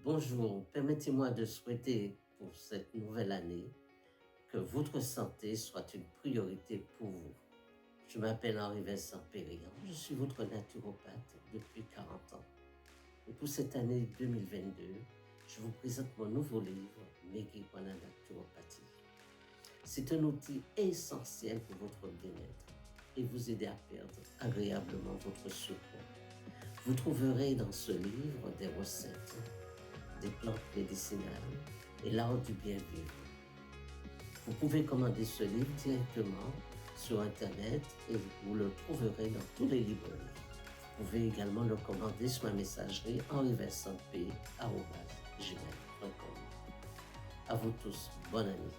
Bonjour, permettez-moi de souhaiter pour cette nouvelle année que votre santé soit une priorité pour vous. Je m'appelle Henri-Vincent Périllan, je suis votre naturopathe depuis 40 ans. Et pour cette année 2022, je vous présente mon nouveau livre, Maigrir par la naturopathie. C'est un outil essentiel pour votre bien-être et vous aider à perdre agréablement votre surpoids. Vous trouverez dans ce livre des recettes, des plantes médicinales et l'art du bien vivre. Vous pouvez commander ce livre directement sur Internet et vous le trouverez dans tous les librairies. Vous pouvez également le commander sur ma messagerie henri-vincent-p@gmail.com. À vous tous, bonne année.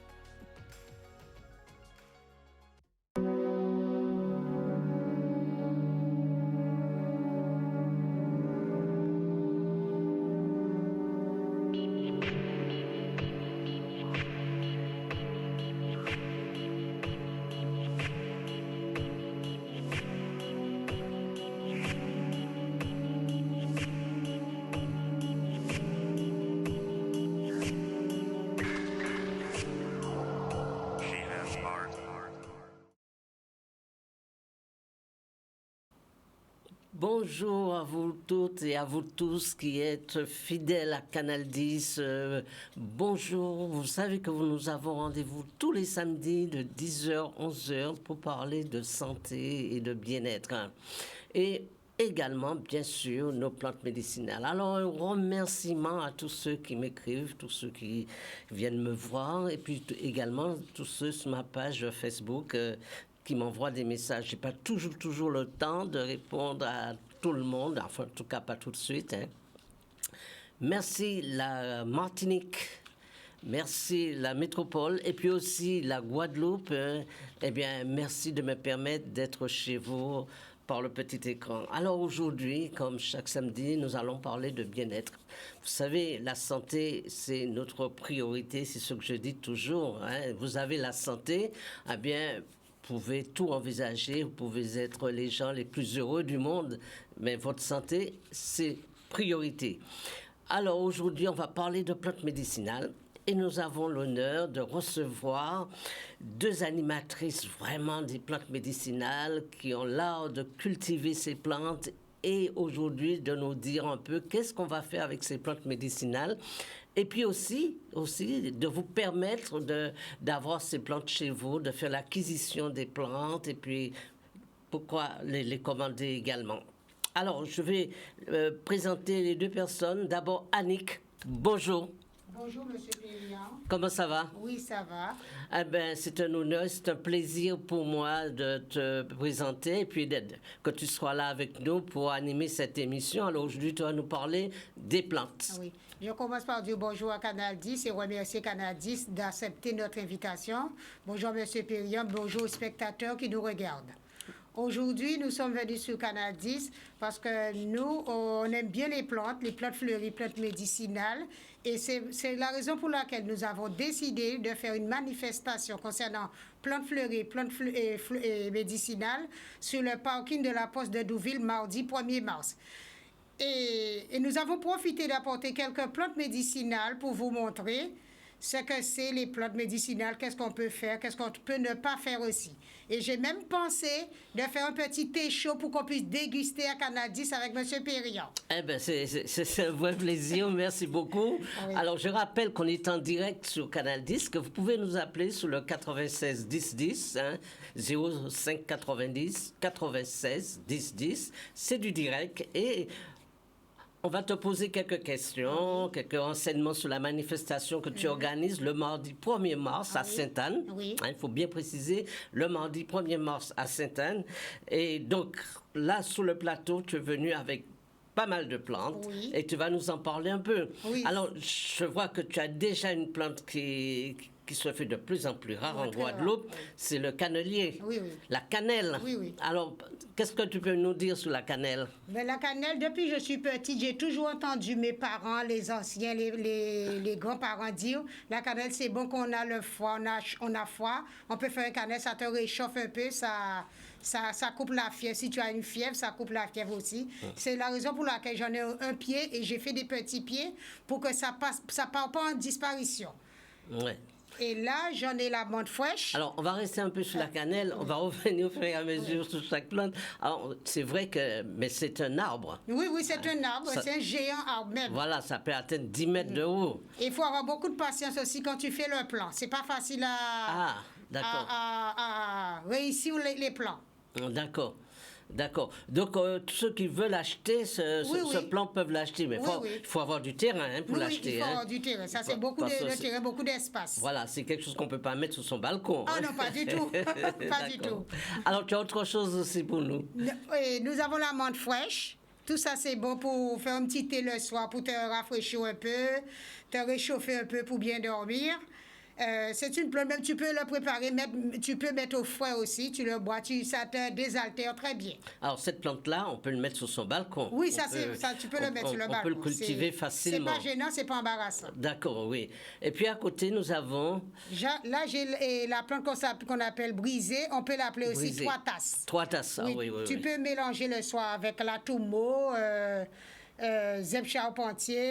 Bonjour à vous toutes et à vous tous qui êtes fidèles à Canal 10. Bonjour, vous savez que nous avons rendez-vous tous les samedis de 10h, 11h pour parler de santé et de bien-être. Et également, bien sûr, nos plantes médicinales. Alors, un remerciement à tous ceux qui m'écrivent, tous ceux qui viennent me voir, et puis également tous ceux sur ma page Facebook qui m'envoient des messages. Je n'ai pas toujours le temps de répondre à tout le monde, enfin, en tout cas, pas tout de suite. Merci la Martinique. Merci la métropole et puis aussi la Guadeloupe. Eh bien, merci de me permettre d'être chez vous par le petit écran. Alors aujourd'hui, comme chaque samedi, nous allons parler de bien-être. Vous savez, la santé, c'est notre priorité, c'est ce que je dis toujours. Vous avez la santé, eh bien, vous pouvez tout envisager, vous pouvez être les gens les plus heureux du monde, mais votre santé, c'est priorité. Alors aujourd'hui, on va parler de plantes médicinales. Et nous avons l'honneur de recevoir deux animatrices vraiment des plantes médicinales qui ont l'art de cultiver ces plantes et aujourd'hui de nous dire un peu qu'est-ce qu'on va faire avec ces plantes médicinales et puis aussi de vous permettre d'avoir ces plantes chez vous, de faire l'acquisition des plantes et puis pourquoi les commander également. Alors, je vais présenter les deux personnes. D'abord, Annick. Bonjour. Bonjour, Monsieur Périllan. Comment ça va? Oui, ça va. Eh ben, c'est un honneur, c'est un plaisir pour moi de te présenter et puis que tu sois là avec nous pour animer cette émission. Alors aujourd'hui, tu vas nous parler des plantes. Oui. Je commence par dire bonjour à Canal 10 et remercier Canal 10 d'accepter notre invitation. Bonjour, Monsieur Périllan. Bonjour aux spectateurs qui nous regardent. Aujourd'hui, nous sommes venus sur Canal 10 parce que nous, on aime bien les plantes fleuries, plantes médicinales. Et c'est la raison pour laquelle nous avons décidé de faire une manifestation concernant plantes fleuries, et médicinales sur le parking de la Poste de Douville mardi 1er mars. Et nous avons profité d'apporter quelques plantes médicinales pour vous montrer ce que c'est les plantes médicinales, qu'est-ce qu'on peut faire, qu'est-ce qu'on peut ne pas faire aussi. Et j'ai même pensé de faire un petit thé chaud pour qu'on puisse déguster à Canal 10 avec M. Périllan. Eh bien, c'est un vrai plaisir, merci beaucoup. Oui. Alors, je rappelle qu'on est en direct sur Canal 10, que vous pouvez nous appeler sur le 96 10 10, 05 90 96 10 10. C'est du direct et on va te poser quelques questions, quelques renseignements sur la manifestation que tu organises le mardi 1er mars à Sainte-Anne. Oui. Il faut bien préciser, le mardi 1er mars à Sainte-Anne. Et donc, là, sur le plateau, tu es venu avec pas mal de plantes et tu vas nous en parler un peu. Oui. Alors, je vois que tu as déjà une plante qui qui se fait de plus en plus rare en très Guadeloupe, rare, oui. c'est le cannelier. Oui, oui. La cannelle. Oui, oui. Alors, qu'est-ce que tu peux nous dire sur la cannelle? Mais la cannelle, depuis que je suis petite, j'ai toujours entendu mes parents, les anciens, les grands-parents dire la cannelle, c'est bon qu'on a le foie, on a froid, on peut faire une cannelle, ça te réchauffe un peu, ça coupe la fièvre. Si tu as une fièvre, ça coupe la fièvre aussi. C'est la raison pour laquelle j'en ai un pied et j'ai fait des petits pieds pour que ça part pas en disparition. Ouais. Et là, j'en ai la menthe fraîche. Alors, on va rester un peu sur la cannelle, on va revenir au fur et à mesure sur chaque plante. Alors, c'est vrai que, mais c'est un arbre. Oui, c'est un arbre, Ça- c'est un géant arbre même. Voilà, ça peut atteindre 10 mètres de haut. Et il faut avoir beaucoup de patience aussi quand tu fais le plan. C'est pas facile Ah, d'accord. à réussir les plans. D'accord. D'accord. Donc, tous ceux qui veulent acheter Oui, ce oui. plan peuvent l'acheter, mais il Oui. faut avoir du terrain pour Oui, l'acheter. il faut hein. avoir du terrain. Ça, c'est beaucoup Parce que de c'est- terrain, beaucoup d'espace. Voilà, c'est quelque chose qu'on ne peut pas mettre sur son balcon. Ah hein. non, pas du tout. Pas du D'accord. tout. Alors, tu as autre chose aussi pour nous? Et nous avons la menthe fraîche. Tout ça, c'est bon pour faire un petit thé le soir, pour te rafraîchir un peu, te réchauffer un peu pour bien dormir. C'est une plante, même tu peux le préparer, tu peux mettre au frais aussi, tu le bois, ça te désaltère très bien. Alors, cette plante-là, on peut le mettre sur son balcon. Oui, On ça, tu peux le mettre sur le On balcon. peut le cultiver facilement. C'est pas gênant, c'est pas embarrassant. D'accord, oui. Et puis, à côté, nous avons Là, j'ai la plante qu'on appelle brisée, on peut l'appeler aussi Brisée. 3 tasses. 3 tasses. Ah, oui, oui, Tu oui. peux mélanger le soir avec la toumo, zèbre charpentier,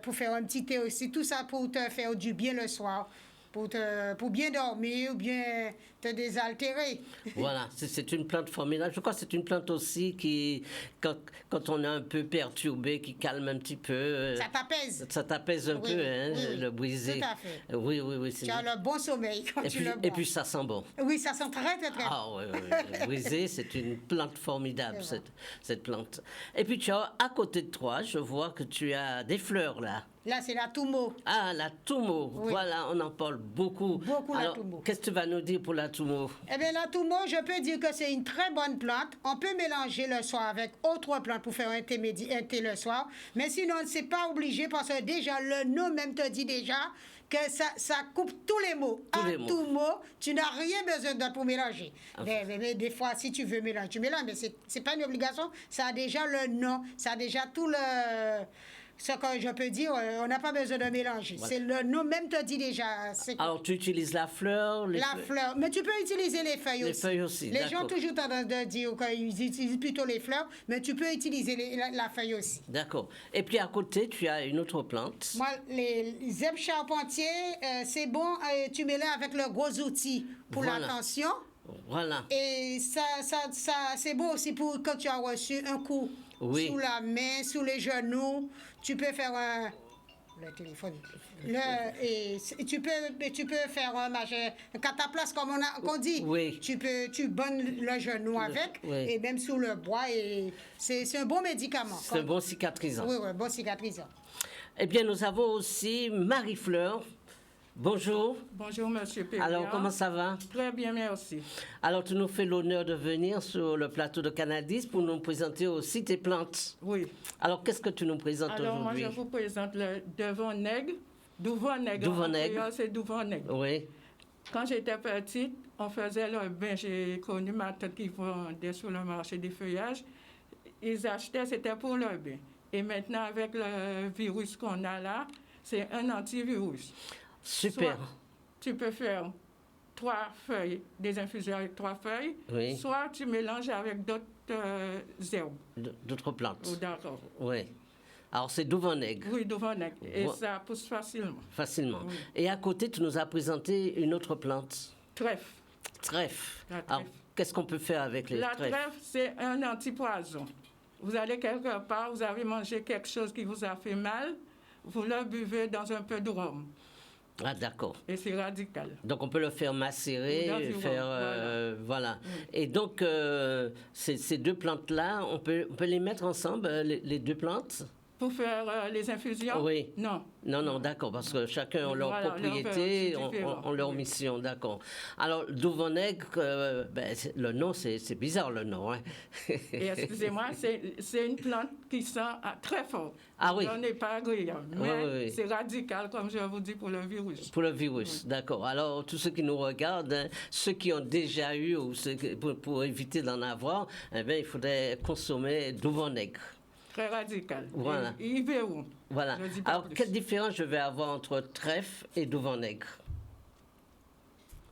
pour faire un petit thé aussi. Tout ça pour te faire du bien le soir, pour bien dormir ou bien te désaltérer. Voilà, c'est une plante formidable. Je crois que c'est une plante aussi qui, quand on est un peu perturbé, qui calme un petit peu. Ça t'apaise. Ça t'apaise un Oui, peu, oui, hein, oui, oui. le brisé. Tout à fait. Oui, oui, oui. Tu as le bon sommeil quand tu le bois. Et puis ça sent bon. Oui, ça sent très, très, très bon. Ah oui, oui, oui. Le brisé, c'est une plante formidable, cette plante. Et puis tu as, à côté de toi, je vois que tu as des fleurs là. Là, c'est la toumo. Ah, la toumo. Oui. Voilà, on en parle beaucoup. Beaucoup, la Alors, toumo. qu'est-ce que tu vas nous dire pour la toumo? Eh bien, la toumo, je peux dire que c'est une très bonne plante. On peut mélanger le soir avec autre plante pour faire un thé le soir. Mais sinon, c'est pas obligé parce que déjà, le nom même te dit déjà que ça coupe tous les mots. Tous les mots. Toumo, tu n'as rien besoin d'autre pour mélanger. Mais des fois, si tu veux mélanger, tu mélanges. Mais c'est pas une obligation. Ça a déjà le nom. Ça a déjà tout le... Ce que je peux dire, on n'a pas besoin de mélanger. Voilà. C'est le nom même te dit déjà. Alors, tu utilises la fleur, les La feuilles. fleur. Mais tu peux utiliser les feuilles Les aussi. feuilles aussi, Les gens ont d'accord. toujours tendance de dire qu'ils utilisent plutôt les fleurs, mais tu peux utiliser la feuille aussi. D'accord. Et puis à côté, tu as une autre plante. Moi, les zèbres charpentiers, c'est bon, tu mélanges avec le gros outil pour Voilà. la tension. Voilà. Et ça c'est bon aussi pour quand tu as reçu un coup Oui. sous la main, sous les genoux. Tu peux faire un... Le téléphone. Tu peux faire un machin, un cataplasme comme qu'on dit. Oui. Tu bonnes le genou avec, oui. et même sous le bois. Et c'est un bon médicament. C'est un bon cicatrisant. Oui, bon cicatrisant. Eh bien, nous avons aussi Marie-Fleur. Bonjour. Bonjour, Monsieur Perriand. Alors, comment ça va? Très bien, merci. Alors, tu nous fais l'honneur de venir sur le plateau de Canal 10 pour nous présenter aussi tes plantes. Oui. Alors, qu'est-ce que tu nous présentes Alors, moi, aujourd'hui? je vous présente le devant-nègre. Douvant-nègre. Douvant-nègre. En créole, c'est Douvant-nègre. Oui. Quand j'étais petite, on faisait le bain. J'ai connu ma tante qui vendait sur le marché des feuillages. Ils achetaient, c'était pour le bain. Et maintenant, avec le virus qu'on a là, c'est un antivirus. Super. Soit tu peux faire 3 feuilles, des infusions avec 3 feuilles, Oui. soit tu mélanges avec d'autres herbes. D'autres plantes. Oh, d'accord. Oui. Alors, c'est Douvant-Nègre, Oui, devant nègre. Et Vo- ça pousse facilement. facilement. Oui. Et à côté, tu nous as présenté une autre plante, Trèfle. trèfle. La trèfle. Alors, qu'est-ce qu'on peut faire avec les La trèfles? trèfle, c'est un antipoison. Vous allez quelque part, vous avez mangé quelque chose qui vous a fait mal, vous le buvez dans un peu de rhum. Ah, d'accord. Et c'est radical. Donc on peut le faire macérer, Dans du faire rhum, voilà. Et donc ces deux plantes-là, on peut les mettre ensemble, les deux plantes. Pour faire les infusions? Oui. Non. Non, d'accord, parce que chacun a leur Voilà, propriété, leur différent, ont leur oui. mission, d'accord. Alors, Douvonnègre, le nom, c'est bizarre, le nom. Hein. Et excusez-moi, c'est une plante qui sent très fort. Ah oui. Ce n'est pas agréable, Oui, mais oui. c'est radical, comme je vous dis, pour le virus. Pour le virus, d'accord. Alors, tous ceux qui nous regardent, hein, ceux qui ont déjà eu, ou pour éviter d'en avoir, eh bien, il faudrait consommer Douvonnègre. Très radical. Voilà. Et ils verront. Voilà. Je dis pas Alors, plus. quelle différence je vais avoir entre trèfle et Douvonnègre?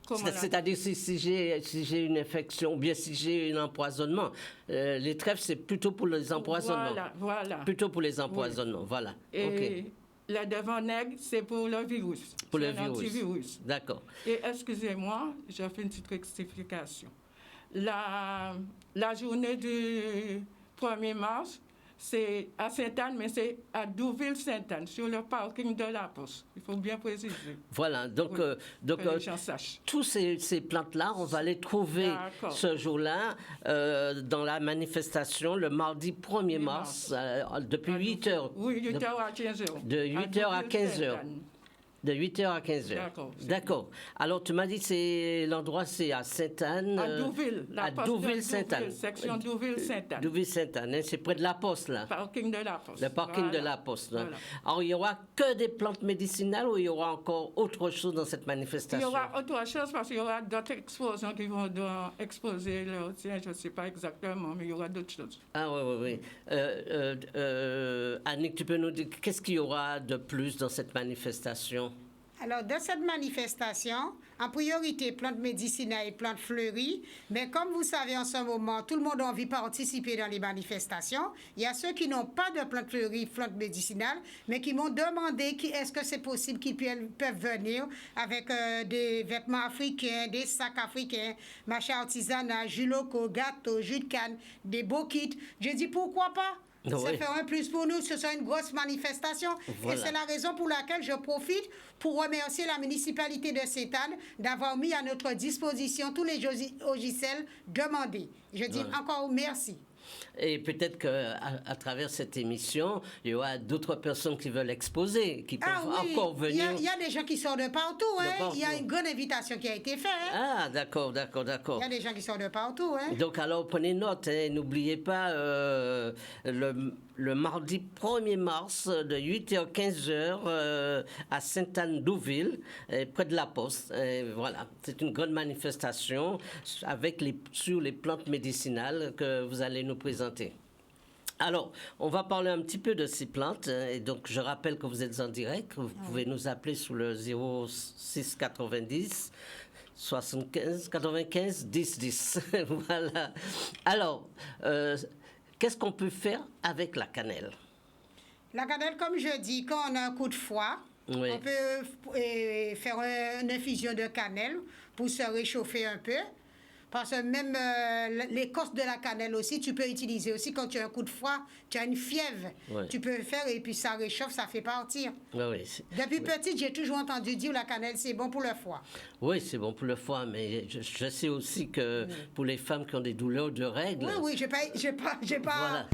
Comment là? C'est-à-dire si j'ai une infection, ou bien si j'ai un empoisonnement. Les trèfles, c'est plutôt pour les empoisonnements. Voilà. Plutôt pour les empoisonnements, voilà. Et OK. la Douvonnègre, c'est pour le virus. Pour le C'est un virus. antivirus. D'accord. Et excusez-moi, j'ai fait une petite rectification. La journée du 1er mars, c'est à Sainte-Anne, mais c'est à Douville-Sainte-Anne, sur le parking de la Poste. Il faut bien préciser. Voilà, donc, Oui, que les gens sachent. tous ces plantes-là, on va les trouver D'accord. ce jour-là dans la manifestation le mardi 1er mars, depuis 8 heures. Oui, 8 heures à 15 heures. De 8 heures à 15 heures. Douville-Sainte-Anne. De 8 heures à 15 heures. D'accord, c'est D'accord. Alors, tu m'as dit que l'endroit, c'est à Sainte-Anne. À Douville, la à poste de Douville-Sainte-Anne. section Douville-Sainte-Anne. Douville-Sainte-Anne, hein, c'est près de la Poste, là. Parking de la Poste. Le parking de Voilà. la Poste. Hein. Voilà. Alors, il n'y aura que des plantes médicinales ou il y aura encore autre chose dans cette Il y manifestation? aura autre chose parce qu'il y aura d'autres exposants qui vont exposer leur tien, je ne sais pas exactement, mais il y aura d'autres choses. Ah oui. Annick, tu peux nous dire qu'est-ce qu'il y aura de plus dans cette manifestation? Alors, dans cette manifestation, en priorité, plantes médicinales et plantes fleuries, mais comme vous savez, en ce moment, tout le monde a envie de participer dans les manifestations. Il y a ceux qui n'ont pas de plantes fleuries, plantes médicinales, mais qui m'ont demandé est-ce que c'est possible qu'ils peuvent venir avec des vêtements africains, des sacs africains, machin artisanal, jus locaux, gâteaux, jus de canne, des beaux kits. J'ai dit pourquoi pas? Ça Oui. fait un plus pour nous, ce sera une grosse manifestation. Voilà. Et c'est la raison pour laquelle je profite pour remercier la municipalité de Sainte-Anne d'avoir mis à notre disposition tous les logiciels demandés. Je dis encore merci. Et peut-être qu'à travers cette émission, il y aura d'autres personnes qui veulent exposer, qui peuvent encore venir. Il y a des gens qui sortent de partout. partout. Il y a une grande invitation qui a été faite. Ah, d'accord. Il y a des gens qui sortent de partout. Donc alors prenez note, hein, n'oubliez pas le mardi 1er mars de 8h à 15h à Sainte-Anne-Douville, près de la Poste. Voilà, c'est une grande manifestation sur les plantes médicinales que vous allez nous présenter. Alors, on va parler un petit peu de ces plantes. Et donc, je rappelle que vous êtes en direct. Vous pouvez nous appeler sur le 06 90 75 95 10 10. Voilà. Alors, qu'est-ce qu'on peut faire avec la cannelle? La cannelle, comme je dis, quand on a un coup de foie, Oui. on peut faire une infusion de cannelle pour se réchauffer un peu. Parce que même l'écorce de la cannelle aussi, tu peux utiliser aussi quand tu as un coup de foie, tu as une fièvre. Ouais. Tu peux le faire et puis ça réchauffe, ça fait partir. Oui. Depuis petite, j'ai toujours entendu dire la cannelle, c'est bon pour le foie. Oui, c'est bon pour le foie, mais je sais aussi que pour les femmes qui ont des douleurs de règles... Oui, j'ai pas Voilà.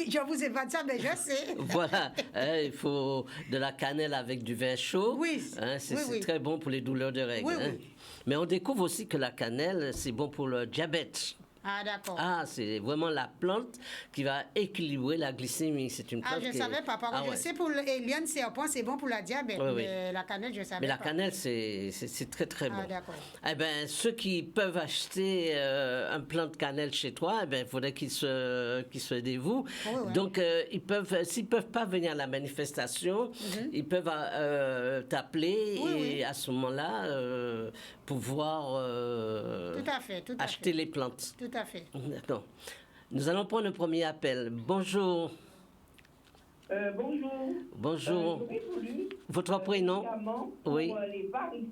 je vous ai pas dit ça, mais je sais. Voilà, hein, il faut de la cannelle avec du vin chaud. Oui. Hein, c'est Oui. très bon pour les douleurs de règles. Oui, hein. oui. Mais on découvre aussi que la cannelle, c'est bon pour le diabète. Ah, d'accord. Ah, c'est vraiment la plante qui va équilibrer la glycémie. C'est une plante je ne qui savais pas. Par contre, ouais. je sais pour l'éliane serpent, c'est bon pour la diabète. Oui, oui. Mais la cannelle, je ne savais Mais la pas. cannelle, c'est très, très bon. Ah, d'accord. Eh bien, ceux qui peuvent acheter un plant de cannelle chez toi, eh bien, il faudrait qu'ils se dévouent. Oui. Donc, s'ils ne peuvent pas venir à la manifestation, ils peuvent t'appeler et à ce moment-là, pouvoir Tout à fait, tout à acheter fait. les plantes. Tout à fait. D'accord. Nous allons prendre le premier appel. Bonjour. Bonjour. Bonjour. J'aurais voulu Votre prénom? médicaments pour Oui. les varices.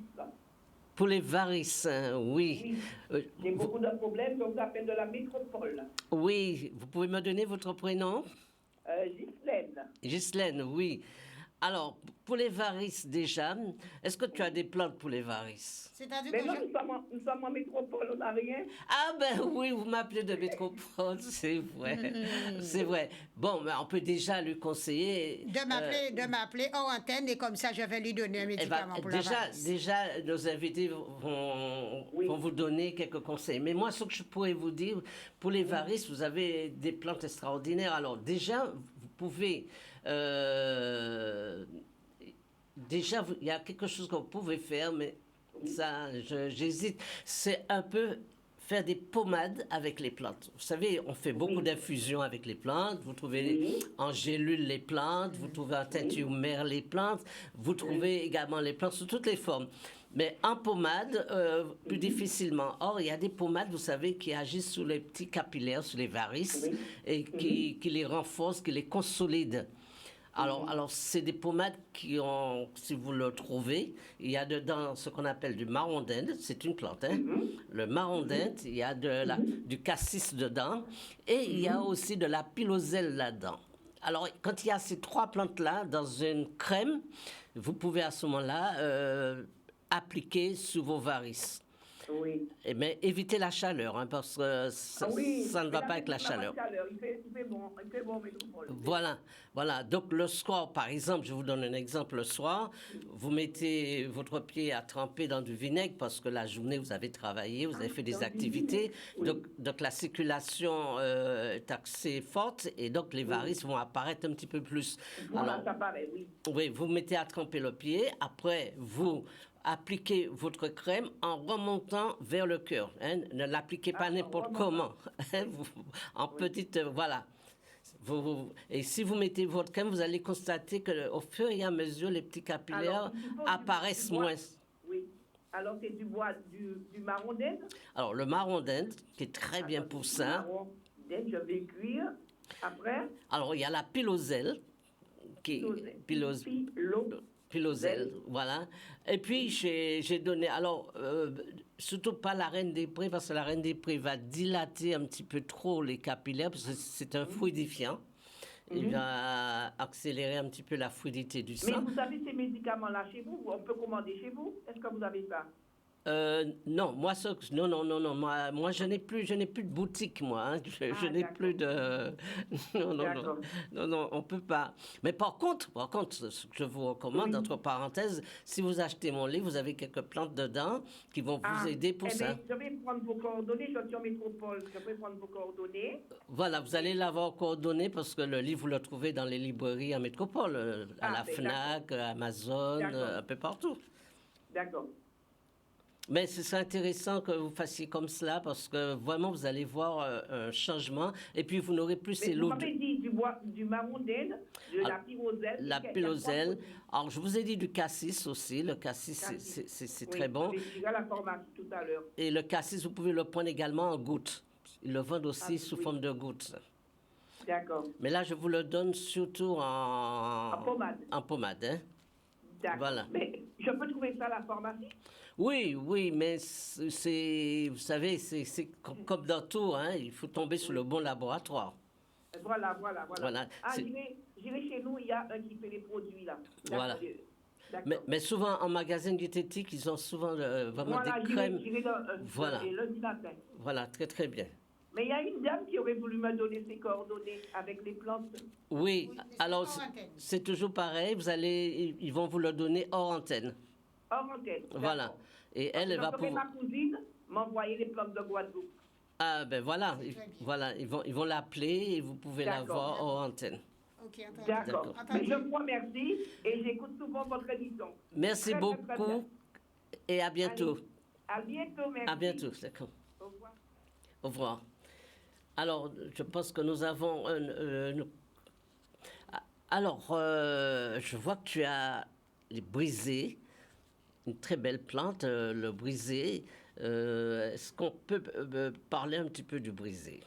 Pour les varices, hein, oui. Oui. J'ai beaucoup de problèmes, donc j'appelle de la métropole. Oui, vous pouvez me donner votre prénom? Ghislaine. Ghislaine, oui. Alors, pour les varices déjà, est-ce que tu as des plantes pour les varices? C'est-à-dire Mais que non, nous sommes en métropole, on n'a rien. Ah ben oui, vous m'appelez de métropole, c'est vrai. C'est vrai. Bon, mais on peut déjà lui conseiller. De m'appeler hors antenne et comme ça, je vais lui donner un Eh ben, médicament pour la varice. déjà, nos invités vont vous donner quelques conseils. Mais moi, ce que je pourrais vous dire, pour les varices, vous avez des plantes extraordinaires. Alors, déjà, vous pouvez... déjà, il y a quelque chose que vous pouvez faire, mais ça, j'hésite. C'est un peu faire des pommades avec les plantes. Vous savez, on fait beaucoup d'infusions avec les plantes. Vous trouvez en gélule les plantes, vous trouvez en teinture mère les plantes, vous trouvez également les plantes sous toutes les formes. Mais en pommade, plus difficilement. Or, il y a des pommades, vous savez, qui agissent sur les petits capillaires, sur les varices, et qui les renforcent, qui les consolident. Alors c'est des pommades qui ont, si vous le trouvez, il y a dedans ce qu'on appelle du marron d'Inde, c'est une plante, hein. Le marron d'Inde, il y a du cassis dedans, et il y a aussi de la piloselle là-dedans. Alors, quand il y a ces trois plantes-là dans une crème, vous pouvez à ce moment-là appliquer sur vos varices. Oui. Mais évitez la chaleur, hein, parce que ça ne va pas avec la chaleur. Il fait bon, métropole. Voilà. Donc le soir, par exemple, je vous donne un exemple. Le soir, vous mettez votre pied à tremper dans du vinaigre parce que la journée, vous avez travaillé, vous avez fait des activités. Donc la circulation est assez forte et donc les varices vont apparaître un petit peu plus. Voilà, ça paraît, oui. Oui, vous mettez à tremper le pied. Après, vous appliquez votre crème en remontant vers le cœur. Hein. Ne l'appliquez pas n'importe comment. En petite, voilà. Et si vous mettez votre crème, vous allez constater qu'au fur et à mesure, les petits capillaires apparaissent moins. Oui. Alors, c'est du marron d'Inde. Alors, le marron d'Inde, qui est très bien pour ça. Le marron d'Inde, je vais cuire. Après. Alors, il y a la piloselle. Piloselle, voilà. Et puis, j'ai donné, alors, surtout pas la reine des prés, parce que la reine des prés va dilater un petit peu trop les capillaires, parce que c'est un fluidifiant. Il va accélérer un petit peu la fluidité du sang. Mais vous avez ces médicaments-là chez vous? On peut commander chez vous? Est-ce que vous avez ça? Non, moi je n'ai plus de boutique, moi. Hein. Je n'ai plus de. Non, on peut pas. Mais par contre, ce que je vous recommande, entre parenthèses, si vous achetez mon livre, vous avez quelques plantes dedans qui vont vous aider pour ça. Je vais prendre vos coordonnées. Je suis en métropole. Je vais prendre vos coordonnées. Voilà, vous allez l'avoir coordonné parce que le livre vous le trouvez dans les librairies en métropole, à la Fnac, Amazon, un peu partout. D'accord. Mais ce serait intéressant que vous fassiez comme cela parce que vraiment vous allez voir un changement et puis vous n'aurez plus ces lots. Vous m'avez dit du marron d'Inde, de la piloselle. La piloselle. Alors je vous ai dit du cassis aussi. Le cassis, c'est très bon. J'ai la pharmacie tout à l'heure. Et le cassis, vous pouvez le prendre également en gouttes. Ils le vendent aussi sous forme de gouttes. D'accord. Mais là, je vous le donne surtout en pommade. En pommade, hein. D'accord. Voilà. Mais je peux trouver ça à la pharmacie? Oui, mais vous savez, c'est comme dans tout, hein, il faut tomber sur le bon laboratoire. Voilà. J'irai chez nous, il y a un qui fait les produits là. Voilà. Mais souvent, en magasin diététique, ils ont souvent vraiment des crèmes. J'irai lundi matin. Voilà, très très bien. Mais il y a une dame qui aurait voulu me donner ses coordonnées avec les plantes. Oui, alors c'est toujours pareil, ils vont vous le donner hors antenne. Hors antenne. Voilà. Et elle va pouvoir. Ma cousine m'envoyer les plantes de Guadeloupe. Ah ben voilà, ils vont l'appeler et vous pouvez la voir hors antenne. Okay, d'accord. Mais je vous remercie et j'écoute souvent votre émission. Merci beaucoup et à bientôt. Allez, à bientôt, merci. À bientôt, d'accord. Au revoir. Au revoir. Alors, je pense que nous avons Alors, je vois que tu as les brisés, une très belle plante, le brisé. Est-ce qu'on peut parler un petit peu du brisé?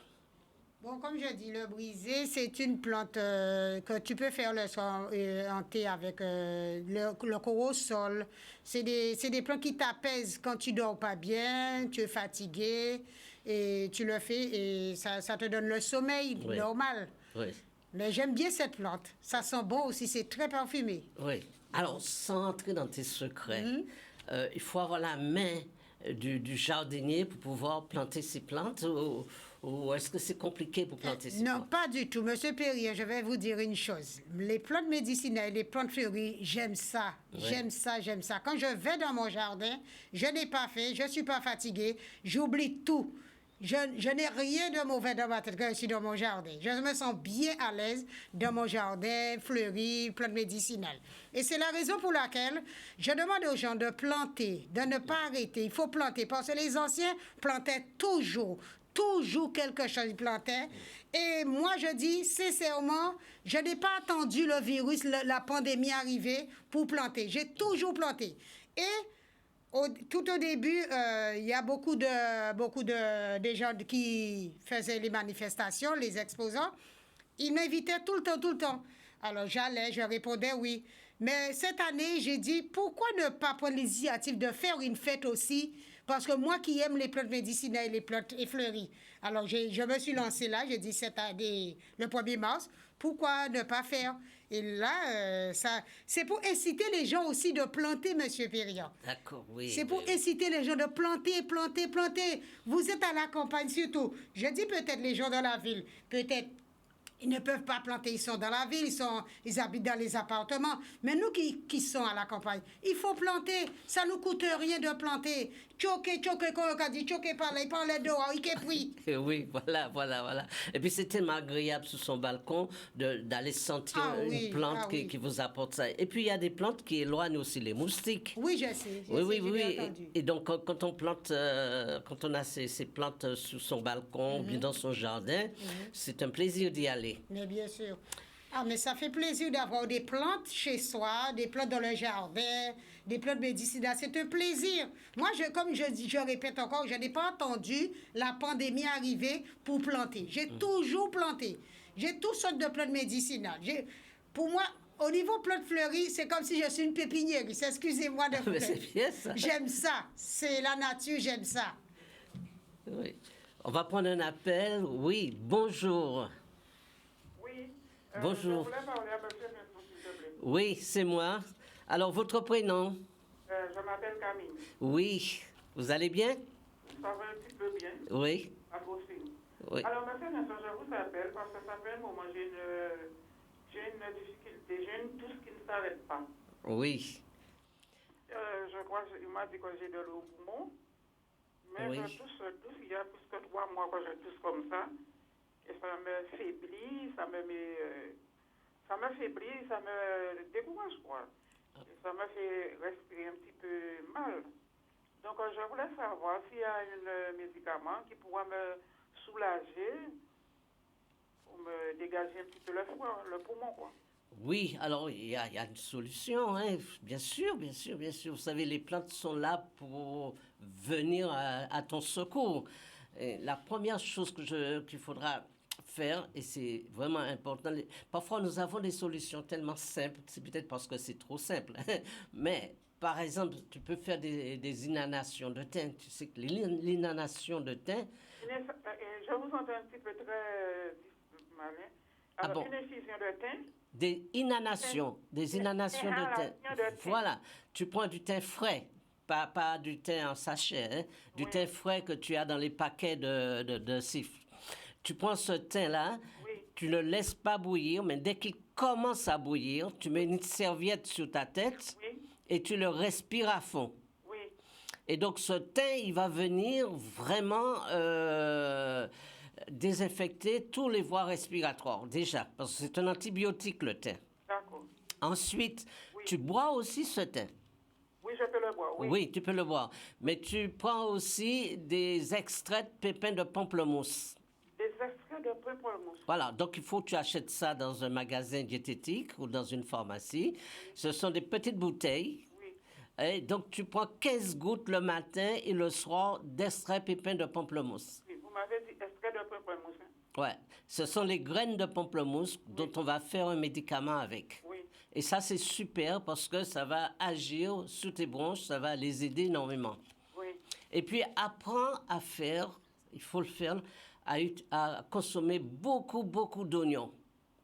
Bon, comme je dis, le brisé, c'est une plante que tu peux faire le soir en thé avec le corosol. C'est des plantes qui t'apaisent quand tu dors pas bien, tu es fatigué, et tu le fais et ça te donne le sommeil normal. Oui. Mais j'aime bien cette plante. Ça sent bon aussi, c'est très parfumé. Oui. Alors, sans entrer dans tes secrets, il faut avoir la main du jardinier pour pouvoir planter ces plantes ou est-ce que c'est compliqué pour planter ces plantes? Non, pas du tout. Monsieur Perrier, je vais vous dire une chose. Les plantes médicinales, les plantes fleuries, j'aime ça. Ouais. J'aime ça, j'aime ça. Quand je vais dans mon jardin, je n'ai pas faim, je ne suis pas fatiguée, j'oublie tout. Je n'ai rien de mauvais dans ma tête quand je suis dans mon jardin. Je me sens bien à l'aise dans mon jardin, fleuri, plantes médicinales. Et c'est la raison pour laquelle je demande aux gens de planter, de ne pas arrêter. Il faut planter parce que les anciens plantaient toujours quelque chose, ils plantaient. Et moi, je dis sincèrement, je n'ai pas attendu le virus, la pandémie arriver pour planter. J'ai toujours planté. Et tout au début, il y a beaucoup de des gens qui faisaient les manifestations, les exposants. Ils m'invitaient tout le temps. Alors j'allais, je répondais oui. Mais cette année, j'ai dit, pourquoi ne pas prendre l'initiative de faire une fête aussi? Parce que moi qui aime les plantes médicinales et les plantes effleuries. Alors je me suis lancée là, j'ai dit cette année, le 1er mars, pourquoi ne pas faire? Et là, c'est pour inciter les gens aussi de planter, Monsieur Perriand. D'accord, oui. C'est pour inciter les gens de planter. Vous êtes à la campagne surtout. Je dis peut-être les gens dans la ville, peut-être ils ne peuvent pas planter, ils sont dans la ville, ils habitent dans les appartements. Mais nous qui sommes à la campagne, il faut planter. Ça ne nous coûte rien de planter. Choquer, comme on a dit, choquer par les dehors, il est pris. Oui, voilà. Et puis c'est tellement agréable sur son balcon d'aller sentir une plante qui vous apporte ça. Et puis il y a des plantes qui éloignent aussi les moustiques. Oui, je sais. Oui. Et donc quand on plante, quand on a ces plantes sur son balcon ou bien dans son jardin, c'est un plaisir d'y aller. Mais bien sûr. Ah, mais ça fait plaisir d'avoir des plantes chez soi, des plantes dans le jardin, des plantes médicinales. C'est un plaisir. Moi, comme je répète encore, je n'ai pas attendu la pandémie arriver pour planter. J'ai toujours planté. J'ai toutes sortes de plantes médicinales. Pour moi, au niveau plantes fleuries, c'est comme si je suis une pépinière. Excusez-moi de Mais c'est bien ça. J'aime ça. C'est la nature, j'aime ça. Oui. On va prendre un appel. Oui, bonjour. Bonjour. Je voulais parler à monsieur Vincent, s'il te plaît. Oui, c'est moi. Alors, votre prénom? Je m'appelle Camille. Oui. Vous allez bien? Ça va un petit peu bien. Oui. À possible. Oui. Alors, monsieur Vincent, je vous appelle parce que ça fait un moment, j'ai une difficulté, j'ai une tousse qui ne s'arrête pas. Oui. Je crois qu'il m'a dit que j'ai de l'eau au poumon. Mais Oui. je tousse, il y a plus que 3 mois que je tousse comme ça. Et ça me faiblit, ça me décourage, quoi. Et ça me fait respirer un petit peu mal. Donc, je voulais savoir s'il y a un médicament qui pourra me soulager pour me dégager un petit peu le poumon, quoi. Oui, alors il y a une solution, hein. Bien sûr. Vous savez, les plantes sont là pour venir à ton secours. Et la première chose qu'il faudra faire, et c'est vraiment important, parfois nous avons des solutions tellement simples, c'est peut-être parce que c'est trop simple, mais par exemple, tu peux faire des inhalations de thym. Tu sais que l'inhalation de thym... Je vous entends un petit peu très malin. Alors, une infusion de thym? Des inhalations de thym. Voilà, tu prends du thym frais, pas du thym en sachet, hein, du thym frais que tu as dans les paquets de cifres. Tu prends ce thym-là, tu ne le laisses pas bouillir, mais dès qu'il commence à bouillir, tu mets une serviette sur ta tête et tu le respires à fond. Oui. Et donc, ce thym, il va venir vraiment désinfecter tous les voies respiratoires, déjà, parce que c'est un antibiotique, le thym. D'accord. Ensuite, tu bois aussi ce thym. Oui, je peux le boire, oui. Oui, tu peux le boire. Mais tu prends aussi des extraits de pépins de pamplemousse. Des extraits de pamplemousse. Voilà, donc il faut que tu achètes ça dans un magasin diététique ou dans une pharmacie. Ce sont des petites bouteilles. Oui. Et donc tu prends 15 gouttes le matin et le soir d'extrait pépins de pamplemousse. Oui, vous m'avez dit extrait de pamplemousse. Hein? Ouais, ce sont les graines de pamplemousse dont on va faire un médicament avec. Oui. Et ça, c'est super parce que ça va agir sur tes bronches, ça va les aider énormément. Oui. Et puis, apprends à faire, il faut le faire, à consommer beaucoup d'oignons.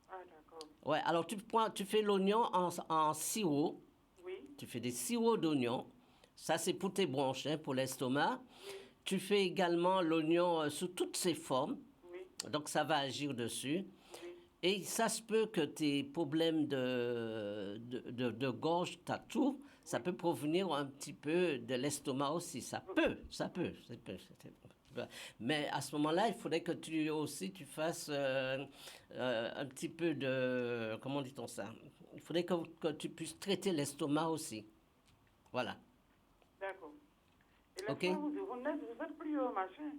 Ah, d'accord. Ouais, alors tu fais l'oignon en sirop. Oui. Tu fais des sirops d'oignons. Ça, c'est pour tes bronches, hein, pour l'estomac. Tu fais également l'oignon sous toutes ses formes. Donc, ça va agir dessus. Et ça se peut que tes problèmes de gorge, tu as tout, ça peut provenir un petit peu de l'estomac aussi. Ça peut. Mais à ce moment-là, il faudrait que tu fasses un petit peu de... Comment dit-on ça? Il faudrait que tu puisses traiter l'estomac aussi. Voilà. D'accord. Et OK. Vous êtes plus au machin.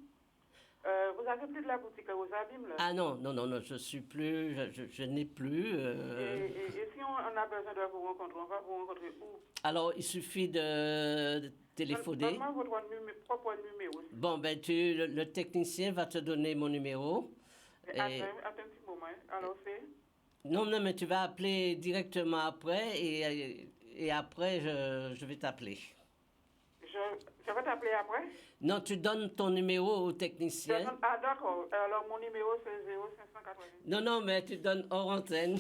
Vous avez plus de la boutique aux abîmes, là? Ah non, je suis plus, je n'ai plus. Et si on a besoin de vous rencontrer, on va vous rencontrer où? Alors, il suffit de téléphoner. Donne-moi votre propre numéro. Bon, ben, le technicien va te donner mon numéro. Attends un petit moment. Alors, c'est? Non, mais tu vas appeler directement après et après, je vais t'appeler. Je vais t'appeler après? Non, tu donnes ton numéro au technicien. Ah, d'accord. Alors, mon numéro, c'est 0580. Non, mais tu donnes hors antenne.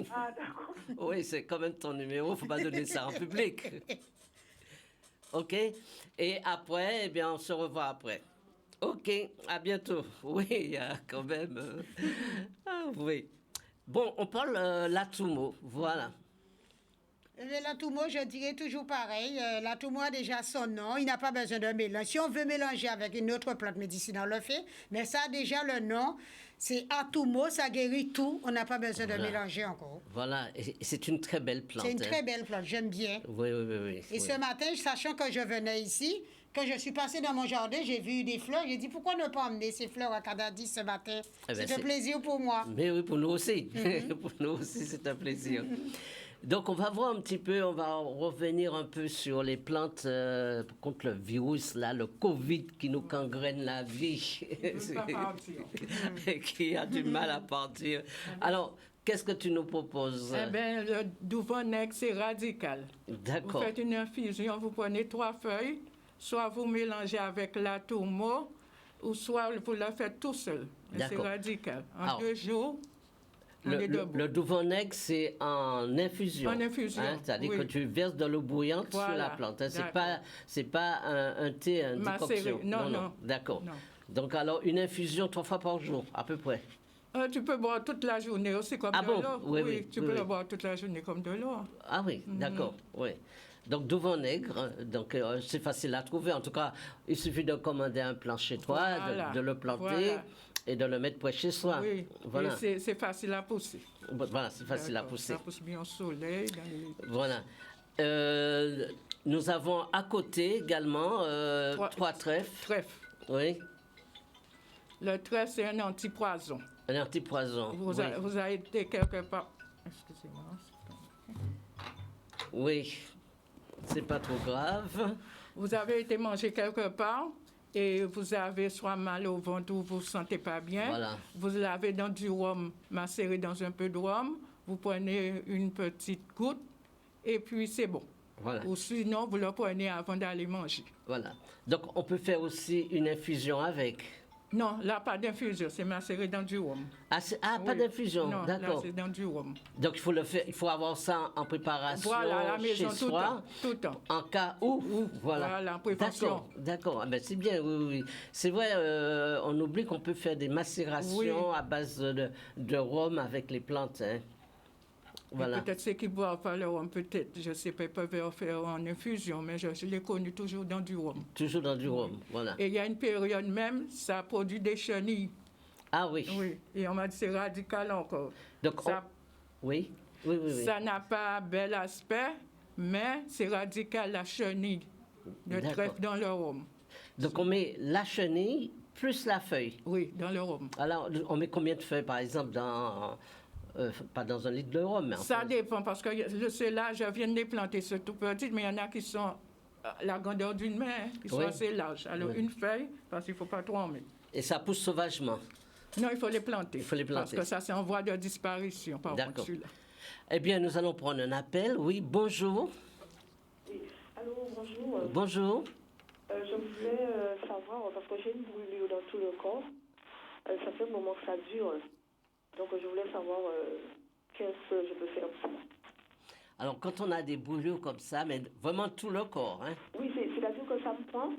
Ah, d'accord. Oui, c'est quand même ton numéro. Il ne faut pas donner ça en public. OK? Et après, eh bien, on se revoit après. OK, à bientôt. Oui, il y a quand même... Ah, oui. Bon, on parle l'atumo, voilà. L'atoumo, je dirais toujours pareil. L'atoumo a déjà son nom. Il n'a pas besoin de mélange. Si on veut mélanger avec une autre plante médicinale, on le fait. Mais ça a déjà le nom. C'est atoumo, ça guérit tout. On n'a pas besoin de mélanger encore. Voilà, et c'est une très belle plante. C'est une très belle plante, j'aime bien. Oui. Et ce matin, sachant que je venais ici, quand je suis passée dans mon jardin, j'ai vu des fleurs. J'ai dit, pourquoi ne pas emmener ces fleurs à Canadis ce matin? C'est un plaisir pour moi. Mais oui, pour nous aussi. Pour nous aussi, c'est un plaisir. Donc, on va voir un petit peu, on va revenir un peu sur les plantes contre le virus, là, le Covid qui nous gangrène la vie. Qui a du mal à partir. Alors, qu'est-ce que tu nous proposes? Eh bien, le Duvonec, c'est radical. D'accord. Vous faites une infusion, vous prenez 3 feuilles, soit vous mélangez avec la tourmeau, ou soit vous le faites tout seul. C'est radical. En 2 jours... Le Duvonec, c'est en infusion. En infusion. Hein? C'est-à-dire que tu verses de l'eau bouillante sur la plante. Hein? C'est pas un thé, une décoction. Non. D'accord. Donc, alors, une infusion 3 fois par jour, à peu près. Tu peux boire toute la journée aussi comme de l'eau. Oui, tu peux le boire toute la journée comme de l'eau. Ah oui, d'accord. Oui. Donc, Duvonec, donc c'est facile à trouver. En tout cas, il suffit de commander un plant chez toi, de le planter. Et de le mettre près chez soi. Oui, voilà. C'est facile à pousser. Voilà, c'est facile à pousser. Ça pousse bien au soleil. Voilà. Nous avons à côté également 3 trèfles. Trèfles. Oui. Le trèfle, c'est un antipoison. Un antipoison. Vous avez été quelque part... Excusez-moi. Oui. C'est pas trop grave. Vous avez été manger quelque part et vous avez soit mal au ventre ou vous ne vous sentez pas bien, voilà. Vous lavez dans du rhum, macéré dans un peu de rhum, vous prenez une petite goutte et puis c'est bon. Voilà. Ou sinon, vous le prenez avant d'aller manger. Voilà. Donc, on peut faire aussi une infusion avec. Non, là, pas d'infusion, c'est macéré dans du rhum. Pas d'infusion, non, d'accord. Là, c'est dans du rhum. Donc, il faut avoir ça en préparation voilà, à la maison, chez soi, tout le temps. En cas où, Voilà, en prévention. D'accord. Ah ben, c'est bien, oui. C'est vrai, on oublie qu'on peut faire des macérations à base de rhum avec les plantes, hein. Voilà. Peut-être ceux qui boivent pas le rhum, peut-être, je ne sais pas, ils peuvent faire en infusion, mais je l'ai connu toujours dans du rhum. Toujours dans du rhum, voilà. Et il y a une période même, ça produit des chenilles. Ah oui. Oui, et on m'a dit c'est radical encore. Donc, oui. Ça n'a pas bel aspect, mais c'est radical, la chenille de trèfle dans le rhum. Donc, on met la chenille plus la feuille. Oui, dans le rhum. Alors, on met combien de feuilles, par exemple, pas dans un litre de rhum, mais ça dépend, parce que ceux-là, je viens de les planter, c'est tout petit, mais il y en a qui sont la grandeur d'une main, qui sont assez larges. Alors, une feuille, parce qu'il ne faut pas trop en mettre. Et ça pousse sauvagement? Non, il faut les planter. Il faut les planter. Parce que ça, c'est en voie de disparition, par contre, celui-là. Eh bien, nous allons prendre un appel. Oui, bonjour. Oui. Allô, bonjour. Bonjour. Je voulais savoir, parce que j'ai une brûlure dans tout le corps, ça fait un moment que ça dure. Donc, je voulais savoir qu'est-ce que je peux faire pour ça. Alors, quand on a des brûlures comme ça, mais vraiment tout le corps, hein? Oui, c'est-à-dire que ça me prend,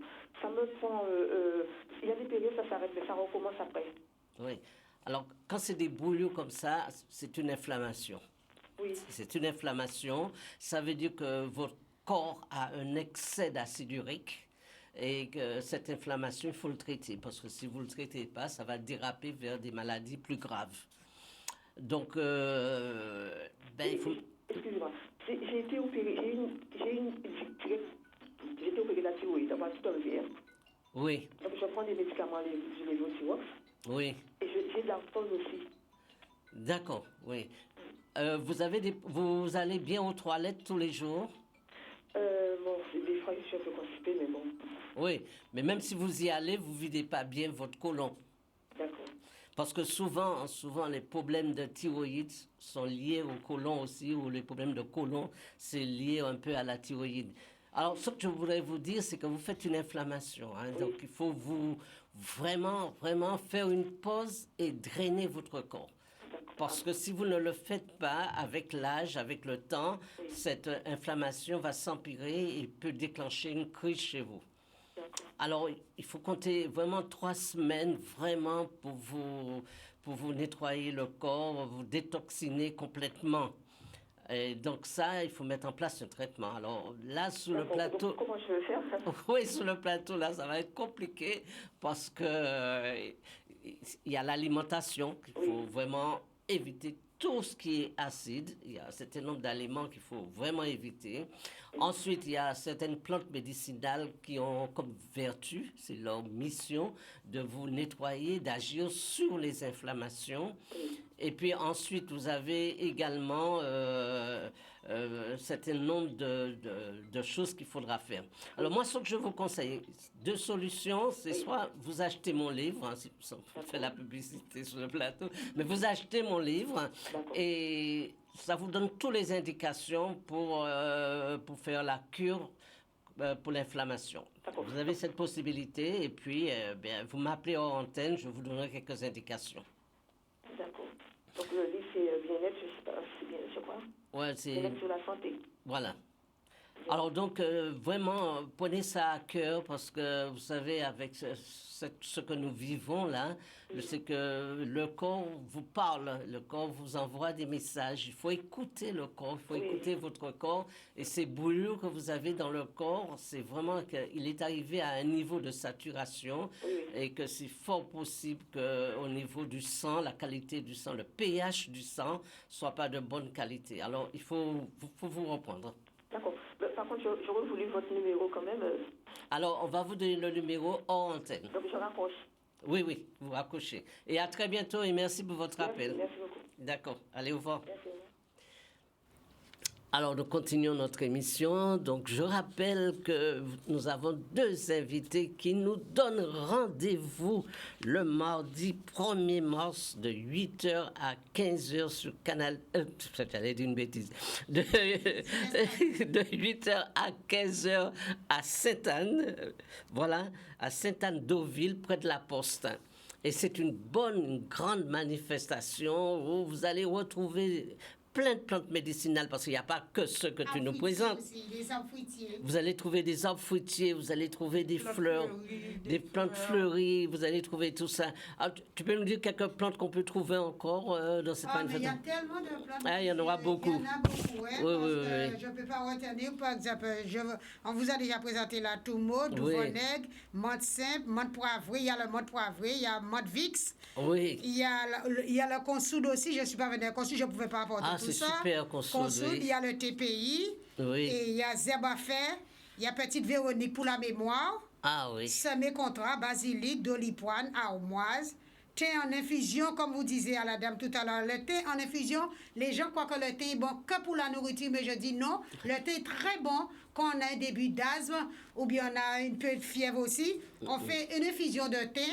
il y a des périodes, ça s'arrête, mais ça recommence après. Oui. Alors, quand c'est des bouillons comme ça, c'est une inflammation. Oui. C'est une inflammation. Ça veut dire que votre corps a un excès d'acide urique et que cette inflammation, il faut le traiter. Parce que si vous ne le traitez pas, ça va déraper vers des maladies plus graves. Donc, il faut... Excusez-moi. J'ai été opérée, j'ai été opérée de la thyroïde, ça va tout enlever. Oui. Donc, je prends des médicaments, je les Votirox. Oui. Et j'ai de l'arthrose aussi. D'accord, oui. Vous allez bien aux toilettes tous les jours? Bon, des fois, je suis un peu constipée, mais bon. Oui, mais même si vous y allez, vous ne videz pas bien votre côlon. D'accord. Parce que souvent, les problèmes de thyroïde sont liés au côlon aussi, ou les problèmes de côlon, c'est lié un peu à la thyroïde. Alors, ce que je voudrais vous dire, c'est que vous faites une inflammation. Hein, donc, il faut vous vraiment faire une pause et drainer votre corps. Parce que si vous ne le faites pas, avec l'âge, avec le temps, cette inflammation va s'empirer et peut déclencher une crise chez vous. Alors, il faut compter vraiment 3 semaines vraiment pour vous nettoyer le corps, vous détoxiner complètement. Et donc ça, il faut mettre en place un traitement. Alors là, sur le plateau... Comment je vais faire? Oui, sur le plateau, là, ça va être compliqué parce que il y a l'alimentation qu'il faut vraiment éviter. Tout ce qui est acide, il y a un certain nombre d'aliments qu'il faut vraiment éviter. Ensuite, il y a certaines plantes médicinales qui ont comme vertu, c'est leur mission, de vous nettoyer, d'agir sur les inflammations. Et puis ensuite, vous avez également un certain nombre de choses qu'il faudra faire. Alors moi, ce que je vous conseille, 2 solutions, c'est soit vous achetez mon livre, hein, si on fait la publicité sur le plateau, mais vous achetez mon livre et ça vous donne toutes les indications pour faire la cure pour l'inflammation. Vous avez cette possibilité et puis vous m'appelez hors antenne, je vous donnerai quelques indications. D'accord. Donc le livre, c'est bien-être, je sais pas, c'est bien, je crois. Ouais, c'est... Bien-être sur la santé. Voilà. Alors donc, vraiment, prenez ça à cœur parce que, vous savez, avec ce que nous vivons là, c'est que le corps vous parle, le corps vous envoie des messages. Il faut écouter le corps, il faut écouter votre corps. Et ces bouillons que vous avez dans le corps, c'est vraiment qu'il est arrivé à un niveau de saturation et que c'est fort possible qu'au niveau du sang, la qualité du sang, le pH du sang, soit pas de bonne qualité. Alors, il faut vous reprendre. D'accord. Par contre, j'aurais voulu votre numéro quand même. Alors, on va vous donner le numéro hors antenne. Donc, je raccroche. Oui, vous raccrochez. Et à très bientôt et merci pour votre appel. Merci beaucoup. D'accord. Allez, au revoir. Merci. Alors, nous continuons notre émission. Donc, je rappelle que nous avons 2 invités qui nous donnent rendez-vous le mardi 1er mars de 8h à 15h sur Canal... j'allais dire une bêtise. De 8h à 15h à Sainte-Anne. Voilà, à Sainte-Anne-d'Auville, près de la Poste. Et c'est une grande manifestation où vous allez retrouver plein de plantes médicinales, parce qu'il n'y a pas que ce que tu nous présentes. Aussi, les arbres fruitiers. Vous allez trouver des arbres fruitiers, vous allez trouver des fleurs, des plantes fleuries, vous allez trouver tout ça. Alors, tu peux nous dire quelques plantes qu'on peut trouver encore dans cette Il manifestation? y a tellement de plantes. Ah, il y en aura beaucoup. Il y en a beaucoup, hein, Oui. je ne peux pas retenir. Par exemple, on vous a déjà présenté la tourmeau, du vinaigre, menthe simple, menthe poivrée. Il y a le menthe poivrée, il y a menthe vix. Oui. Il y a le consoude aussi. Je ne suis pas venue à consoude, je ne pouvais pas apporter tout ça. C'est super consoude, il y a le TPI. Oui. Et il y a zèbre à faire. Il y a petite Véronique pour la mémoire. Ah oui. Semé contrat, basilic, dolipoane, armoise. Thé en infusion, comme vous disiez à la dame tout à l'heure. Le thé en infusion, les gens croient que le thé est bon que pour la nourriture, mais je dis non. Le thé est très bon quand on a un début d'asthme ou bien on a une petite fièvre aussi. On fait une infusion de thé,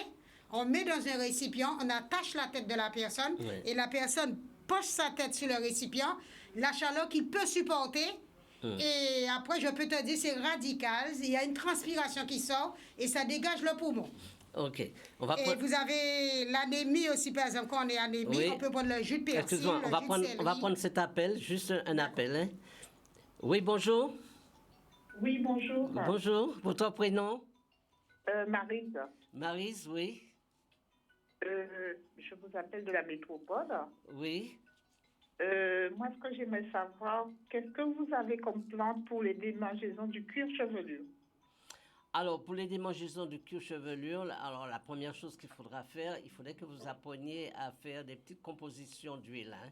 on met dans un récipient, on attache la tête de la personne et la personne pose sa tête sur le récipient, la chaleur qu'il peut supporter. Et après, je peux te dire, c'est radical. Il y a une transpiration qui sort et ça dégage le poumon. OK. Et vous avez l'anémie aussi, par exemple, quand on est anémie, on peut prendre le jus de persil, Excuse-moi, on va prendre cet appel, juste un appel. Hein. Oui, bonjour. Oui, bonjour. Bonjour, votre prénom? Maryse. Maryse, oui. Je vous appelle de la métropole. Oui. Moi, ce que j'aimerais savoir, qu'est-ce que vous avez comme plante pour les démangeaisons du cuir chevelu? Alors, pour les démangeaisons du cuir chevelure, alors la première chose qu'il faudra faire, il faudrait que vous appreniez à faire des petites compositions d'huile. Hein.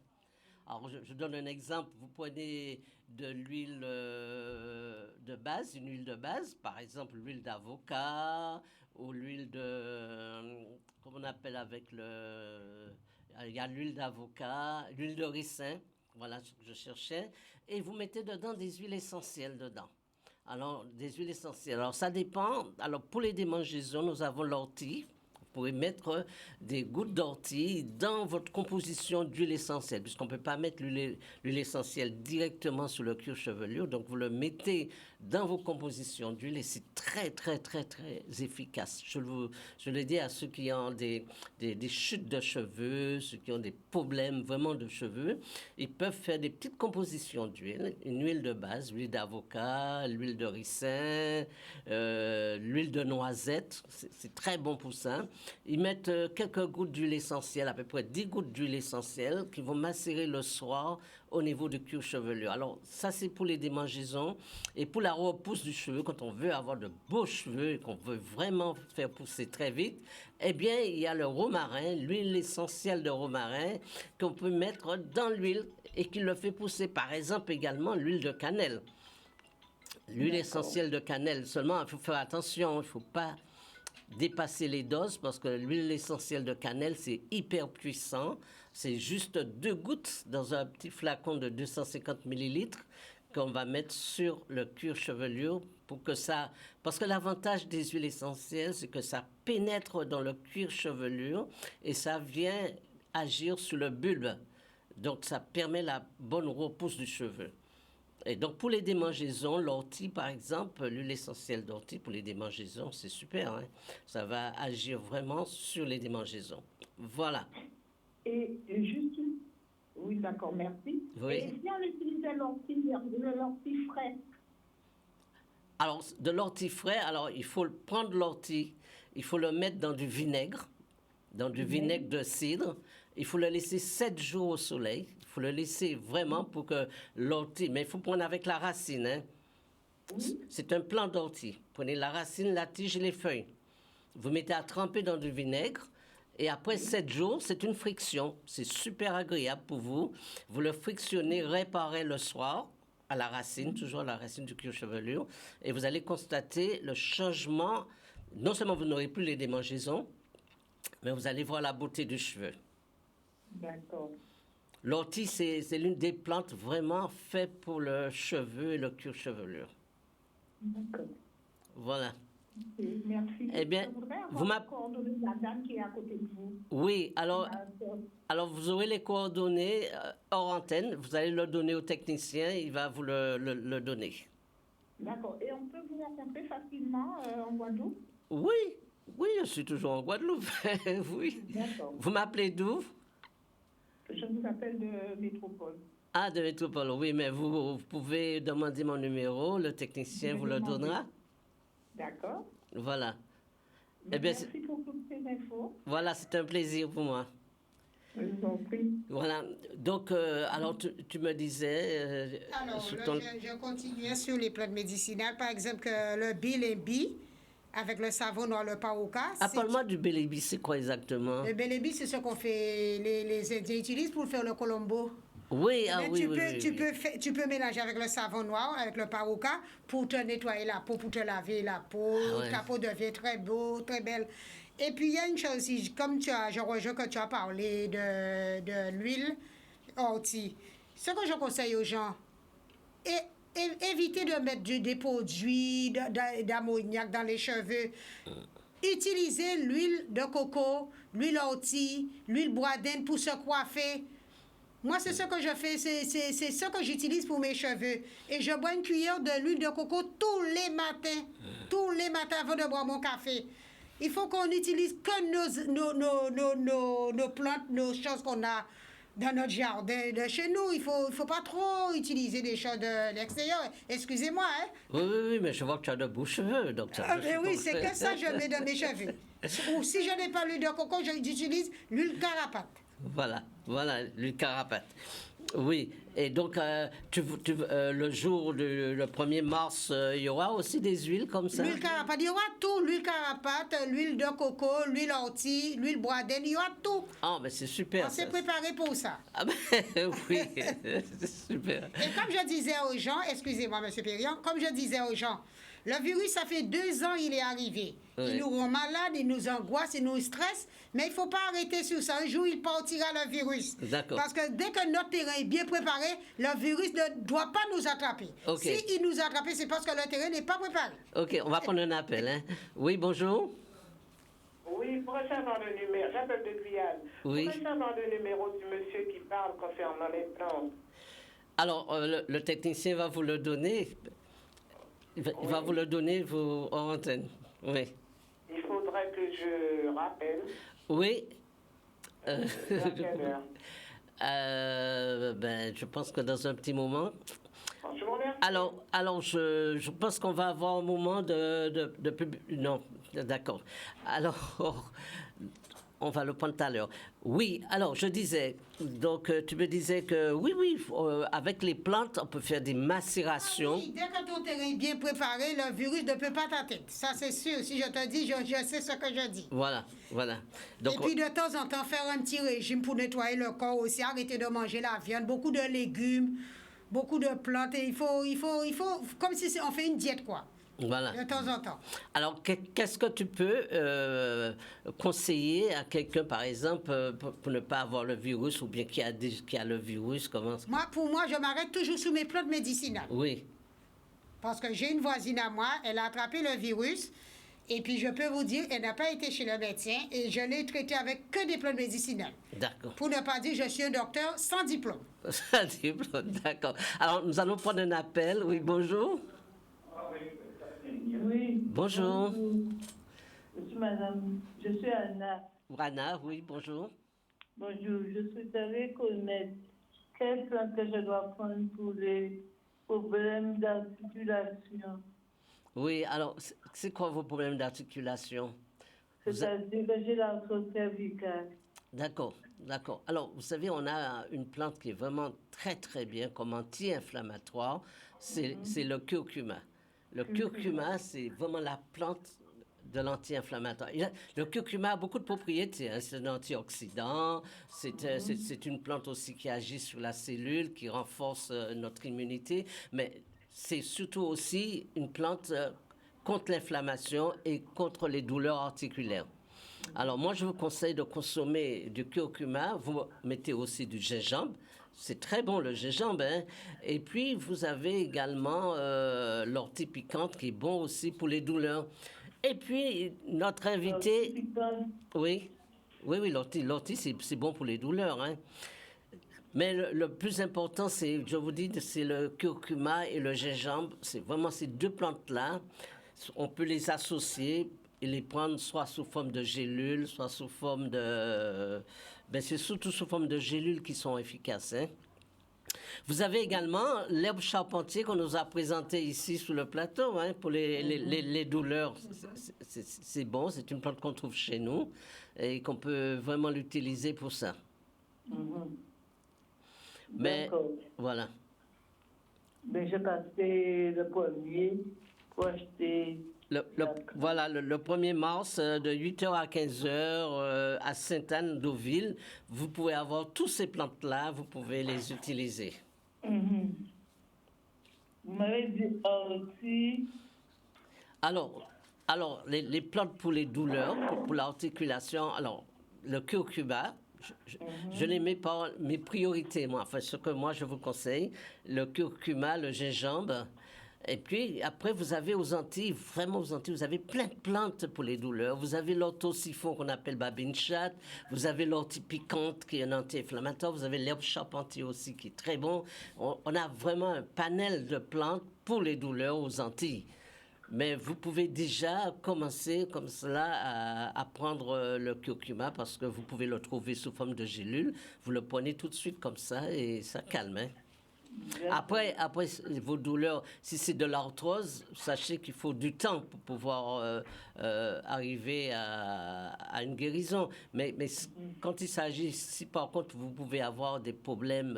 Alors, je donne un exemple. Vous prenez de l'huile de base, une huile de base, par exemple l'huile d'avocat ou l'huile de... comment on appelle avec le... Il y a l'huile d'avocat, l'huile de ricin, voilà ce que je cherchais. Et vous mettez dedans des huiles essentielles dedans. Alors, des huiles essentielles. Alors, ça dépend. Alors, pour les démangeaisons, nous avons l'ortie. Vous pouvez mettre des gouttes d'ortie dans votre composition d'huile essentielle, puisqu'on ne peut pas mettre l'huile essentielle directement sur le cuir chevelu. Donc, vous le mettez dans vos compositions d'huile et c'est très, très, très, très efficace. Je le dis à ceux qui ont des chutes de cheveux, ceux qui ont des problèmes vraiment de cheveux. Ils peuvent faire des petites compositions d'huile, une huile de base, l'huile d'avocat, l'huile de ricin, l'huile de noisette. C'est très bon pour ça. Ils mettent quelques gouttes d'huile essentielle, à peu près 10 gouttes d'huile essentielle, qui vont macérer le soir au niveau du cuir chevelu. Alors, ça, c'est pour les démangeaisons. Et pour la repousse du cheveu, quand on veut avoir de beaux cheveux et qu'on veut vraiment faire pousser très vite, eh bien, il y a le romarin, l'huile essentielle de romarin, qu'on peut mettre dans l'huile et qui le fait pousser. Par exemple, également, l'huile de cannelle. L'huile essentielle de cannelle. Seulement, il faut faire attention, il ne faut pas dépasser les doses parce que l'huile essentielle de cannelle, c'est hyper puissant. C'est juste 2 gouttes dans un petit flacon de 250 millilitres qu'on va mettre sur le cuir chevelu pour que ça... Parce que l'avantage des huiles essentielles, c'est que ça pénètre dans le cuir chevelu et ça vient agir sur le bulbe. Donc, ça permet la bonne repousse du cheveu. Et donc, pour les démangeaisons, l'ortie, par exemple, l'huile essentielle d'ortie pour les démangeaisons, c'est super. Hein? Ça va agir vraiment sur les démangeaisons. Voilà. Et juste... Oui, d'accord, merci. Oui. Et si on utilisait l'ortie frais? Alors, de l'ortie frais, alors il faut prendre l'ortie, il faut le mettre dans du vinaigre, vinaigre de cidre. Il faut le laisser 7 jours au soleil. Il faut le laisser vraiment pour que l'ortie... Mais il faut prendre avec la racine. Hein? Oui. C'est un plant d'ortie. Prenez la racine, la tige et les feuilles. Vous mettez à tremper dans du vinaigre. Et après 7 jours, c'est une friction. C'est super agréable pour vous. Vous le frictionnez, réparez le soir à la racine, toujours à la racine du cuir chevelu. Et vous allez constater le changement. Non seulement vous n'aurez plus les démangeaisons, mais vous allez voir la beauté du cheveu. D'accord. L'ortie, c'est l'une des plantes vraiment faites pour le cheveu et le cuir chevelu. D'accord. Voilà. Merci. Eh bien, vous m'avez coordonné la dame qui est à côté de vous. Oui, alors vous aurez les coordonnées hors antenne. Vous allez le donner au technicien, il va vous le donner. D'accord. Et on peut vous rencontrer facilement en Guadeloupe? Oui, je suis toujours en Guadeloupe. Oui. D'accord. Vous m'appelez d'où? Je vous appelle de Métropole. Ah, de Métropole, oui, mais vous pouvez demander mon numéro, le technicien vous le donnera. D'accord. Voilà. Eh bien, merci pour toutes ces infos. Voilà, c'est un plaisir pour moi. Je vous en prie. Voilà. Donc, alors, tu me disais... alors, je continuais sur les plantes médicinales. Par exemple, le Bélébi, avec le savon noir, le paouka. Parle-moi du Bélébi, c'est quoi exactement? Le Bélébi, c'est ce qu'on fait, les Indiens utilisent pour faire le colombo. Oui, tu peux mélanger avec le savon noir, avec le paouka, pour te nettoyer la peau, pour te laver la peau. Ta peau devient très beau, très belle. Et puis, il y a une chose aussi, comme je rejoins que tu as parlé de l'huile ortie. Ce que je conseille aux gens, évitez de mettre des produits d'ammoniac dans les cheveux. Utilisez l'huile de coco, l'huile ortie, l'huile bois-d'Inde pour se coiffer. Moi, c'est ce que je fais, c'est ce que j'utilise pour mes cheveux. Et je bois une cuillère de l'huile de coco tous les matins. Tous les matins avant de boire mon café. Il faut qu'on utilise que nos plantes, nos choses qu'on a dans notre jardin de chez nous. Il faut pas trop utiliser des choses de l'extérieur. Excusez-moi, hein? Oui, mais je vois que tu as de beaux cheveux. Donc ça, Mais oui, c'est que ça je mets dans mes cheveux. Ou si je n'ai pas l'huile de coco, j'utilise l'huile carapate. Voilà, l'huile carapate. Oui, et donc le jour le 1er mars, il y aura aussi des huiles comme ça? L'huile carapate, il y aura tout. L'huile carapate, l'huile de coco, l'huile ortie, l'huile bois d'aine, il y aura tout. Ah, mais c'est super. On s'est préparé pour ça. Ah ben oui, c'est super. Et comme je disais aux gens, excusez-moi, M. Périan, comme je disais aux gens, le virus, ça fait 2 ans il est arrivé. Oui. Il nous rend malades, il nous angoisse, il nous stresse, mais il ne faut pas arrêter sur ça. Un jour, il partira le virus. D'accord. Parce que dès que notre terrain est bien préparé, le virus ne doit pas nous attraper. Ok. S'il nous attrape, c'est parce que le terrain n'est pas préparé. OK, on va prendre un appel. Hein. Oui, bonjour. Oui, concernant le numéro, j'appelle de Guyane. Oui. Concernant le numéro du monsieur qui parle concernant les plantes. Alors, le technicien va vous le donner. Il va vous le donner en antenne. Oui. Il faudrait que je rappelle. Oui. À quelle heure? Ben, je pense que dans un petit moment. Je vous remercie. Alors je pense qu'on va avoir un moment de non, d'accord. Alors, on va le prendre tout à l'heure. Oui, alors je disais, donc tu me disais que oui, avec les plantes, on peut faire des macérations. Oui, dès que ton terrain est bien préparé, le virus ne peut pas t'atteindre. Ça, c'est sûr. Si je te dis, je sais ce que je dis. Voilà. Donc, Et puis de temps en temps, faire un petit régime pour nettoyer le corps aussi, arrêter de manger la viande, beaucoup de légumes, beaucoup de plantes. Et il faut comme si on fait une diète, quoi. Voilà. De temps en temps. Alors, qu'est-ce que tu peux conseiller à quelqu'un, par exemple, pour ne pas avoir le virus ou bien qui a le virus? Pour moi, je m'arrête toujours sur mes plantes médicinales. Oui. Parce que j'ai une voisine à moi, elle a attrapé le virus. Et puis, je peux vous dire, elle n'a pas été chez le médecin et je l'ai traitée avec que des plantes médicinales. D'accord. Pour ne pas dire, je suis un docteur sans diplôme. Sans diplôme, d'accord. Alors, nous allons prendre un appel. Oui, bonjour. Oui. Bonjour. Je suis madame, je suis Anna. Anna, oui, bonjour. Bonjour, je souhaiterais connaître quel plan que je dois prendre pour les problèmes d'articulation. Oui, alors, c'est quoi vos problèmes d'articulation? C'est-à-dire que j'ai l'arthrose cervicale. D'accord. Alors, vous savez, on a une plante qui est vraiment très, très bien comme anti-inflammatoire. C'est le curcuma. Le curcuma, c'est vraiment la plante de l'anti-inflammatoire. Le curcuma a beaucoup de propriétés. Hein. C'est un antioxydant. C'est une plante aussi qui agit sur la cellule, qui renforce notre immunité. Mais c'est surtout aussi une plante contre l'inflammation et contre les douleurs articulaires. Alors, moi, je vous conseille de consommer du curcuma. Vous mettez aussi du gingembre. C'est très bon, le gingembre. Hein? Et puis, vous avez également l'ortie piquante qui est bon aussi pour les douleurs. Et puis, notre invité... Oui, l'ortie, c'est bon pour les douleurs. Hein? Mais le plus important, je vous dis, c'est le curcuma et le gingembre. C'est vraiment ces 2 plantes-là. On peut les associer et les prendre soit sous forme de gélules, soit sous forme de... c'est surtout sous forme de gélules qui sont efficaces. Hein? Vous avez également l'herbe charpentier qu'on nous a présenté ici sur le plateau pour les douleurs. C'est bon, c'est une plante qu'on trouve chez nous et qu'on peut vraiment l'utiliser pour ça. Mais voilà. Mais je passais le premier pour acheter... Voilà, le 1er mars, de 8h à 15h, à Sainte-Anne-d'Auville, vous pouvez avoir tous ces plantes-là, vous pouvez les utiliser. Vous m'avez dit ortie. Alors les plantes pour les douleurs, pour l'articulation, alors, le curcuma, je les mets par mes priorités, moi. Enfin, ce que moi, je vous conseille, le curcuma, le gingembre. Et puis, après, vous avez aux Antilles, vous avez plein de plantes pour les douleurs. Vous avez l'orthosiphon qu'on appelle babinchat. Vous avez l'ortie piquante qui est un anti-inflammatoire. Vous avez l'herbe charpentier aussi qui est très bon. On a vraiment un panel de plantes pour les douleurs aux Antilles. Mais vous pouvez déjà commencer comme cela à prendre le curcuma parce que vous pouvez le trouver sous forme de gélule. Vous le prenez tout de suite comme ça et ça calme. Hein. Après, vos douleurs, si c'est de l'arthrose, sachez qu'il faut du temps pour pouvoir arriver à une guérison. Mais quand il s'agit, si par contre vous pouvez avoir des problèmes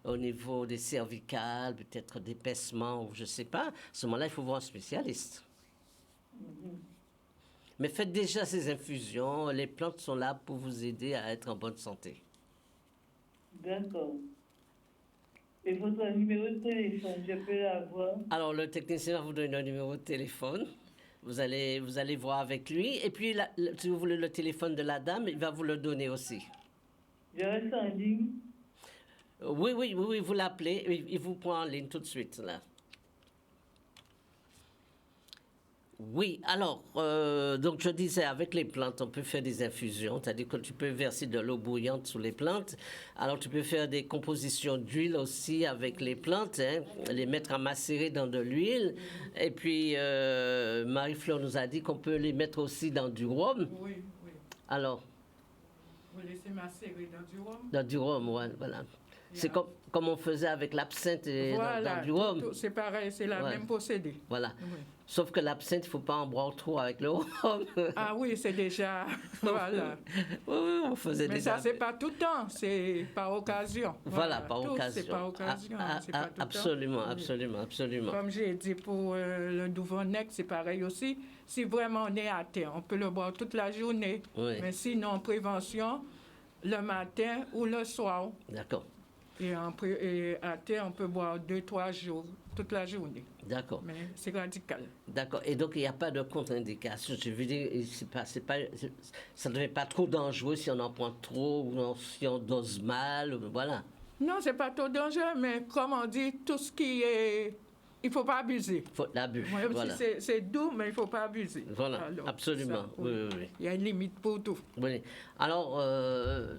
au niveau des cervicales, peut-être d'épaissement, ou je ne sais pas, à ce moment-là, il faut voir un spécialiste. Mais faites déjà ces infusions. Les plantes sont là pour vous aider à être en bonne santé. D'accord. Et votre numéro de téléphone, je peux l'avoir? Alors, le technicien va vous donner un numéro de téléphone. Vous allez voir avec lui. Et puis, si vous voulez le téléphone de la dame, il va vous le donner aussi. Je reste en ligne? Oui, vous l'appelez. Il vous prend en ligne tout de suite, là. Oui, alors, donc je disais, avec les plantes, on peut faire des infusions, c'est-à-dire que tu peux verser de l'eau bouillante sur les plantes. Alors, tu peux faire des compositions d'huile aussi avec les plantes, hein, les mettre à macérer dans de l'huile. Et puis, Marie-Fleur nous a dit qu'on peut les mettre aussi dans du rhum. Oui. Alors? Vous laissez macérer dans du rhum? Dans du rhum, ouais, voilà. C'est comme on faisait avec l'absinthe et dans du rhum. C'est pareil, c'est la même procédé. Voilà. Oui. Sauf que l'absinthe, il ne faut pas en boire trop avec le rhum. Ah oui, c'est déjà... voilà. Oui, on faisait Mais ça, c'est pas tout le temps, c'est par occasion. Voilà, par occasion. C'est par occasion, c'est pas tout le absolument, temps. absolument. Comme j'ai dit pour le Duvernec, c'est pareil aussi. Si vraiment on est à terre, on peut le boire toute la journée. Oui. Mais sinon, en prévention, le matin ou le soir. D'accord. Et à terre, on peut boire 2-3 jours, toute la journée. D'accord. Mais c'est radical. D'accord. Et donc, il n'y a pas de contre-indication. Je veux dire, ça ne devient pas trop dangereux si on en prend trop ou si on dose mal. Voilà. Non, c'est pas trop dangereux, mais comme on dit, tout ce qui est... Il ne faut pas abuser. L'abus, voilà. C'est doux, mais il ne faut pas abuser. Voilà, alors, absolument. Ça, oui. Il y a une limite pour tout. Oui. Alors,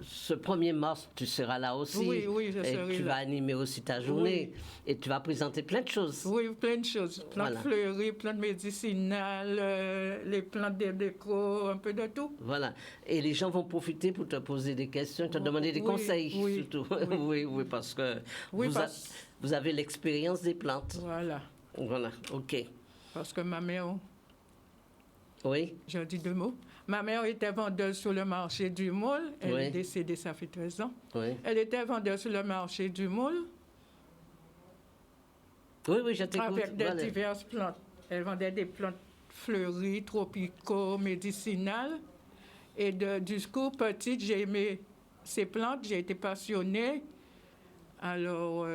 ce 1er mars, tu seras là aussi. Oui, je serai là. Et tu vas animer aussi ta journée. Oui. Et tu vas présenter plein de choses. Oui, plein de choses. Plantes fleuries, plantes médicinales, les plantes de déco, un peu de tout. Voilà. Et les gens vont profiter pour te poser des questions, te demander des conseils, surtout. Oui, parce que vous avez l'expérience des plantes. Voilà, OK. Parce que ma mère... Oui? Je dis 2 mots. Ma mère était vendeuse sur le marché du Moule. Elle est décédée, ça fait 13 ans. Oui. Elle était vendeuse sur le marché du Moule. Oui, je t'écoute. Avec diverses plantes. Elle vendait des plantes fleuries, tropicaux, médicinales. Et du coup, petite, j'ai aimé ces plantes. J'ai été passionnée. Alors...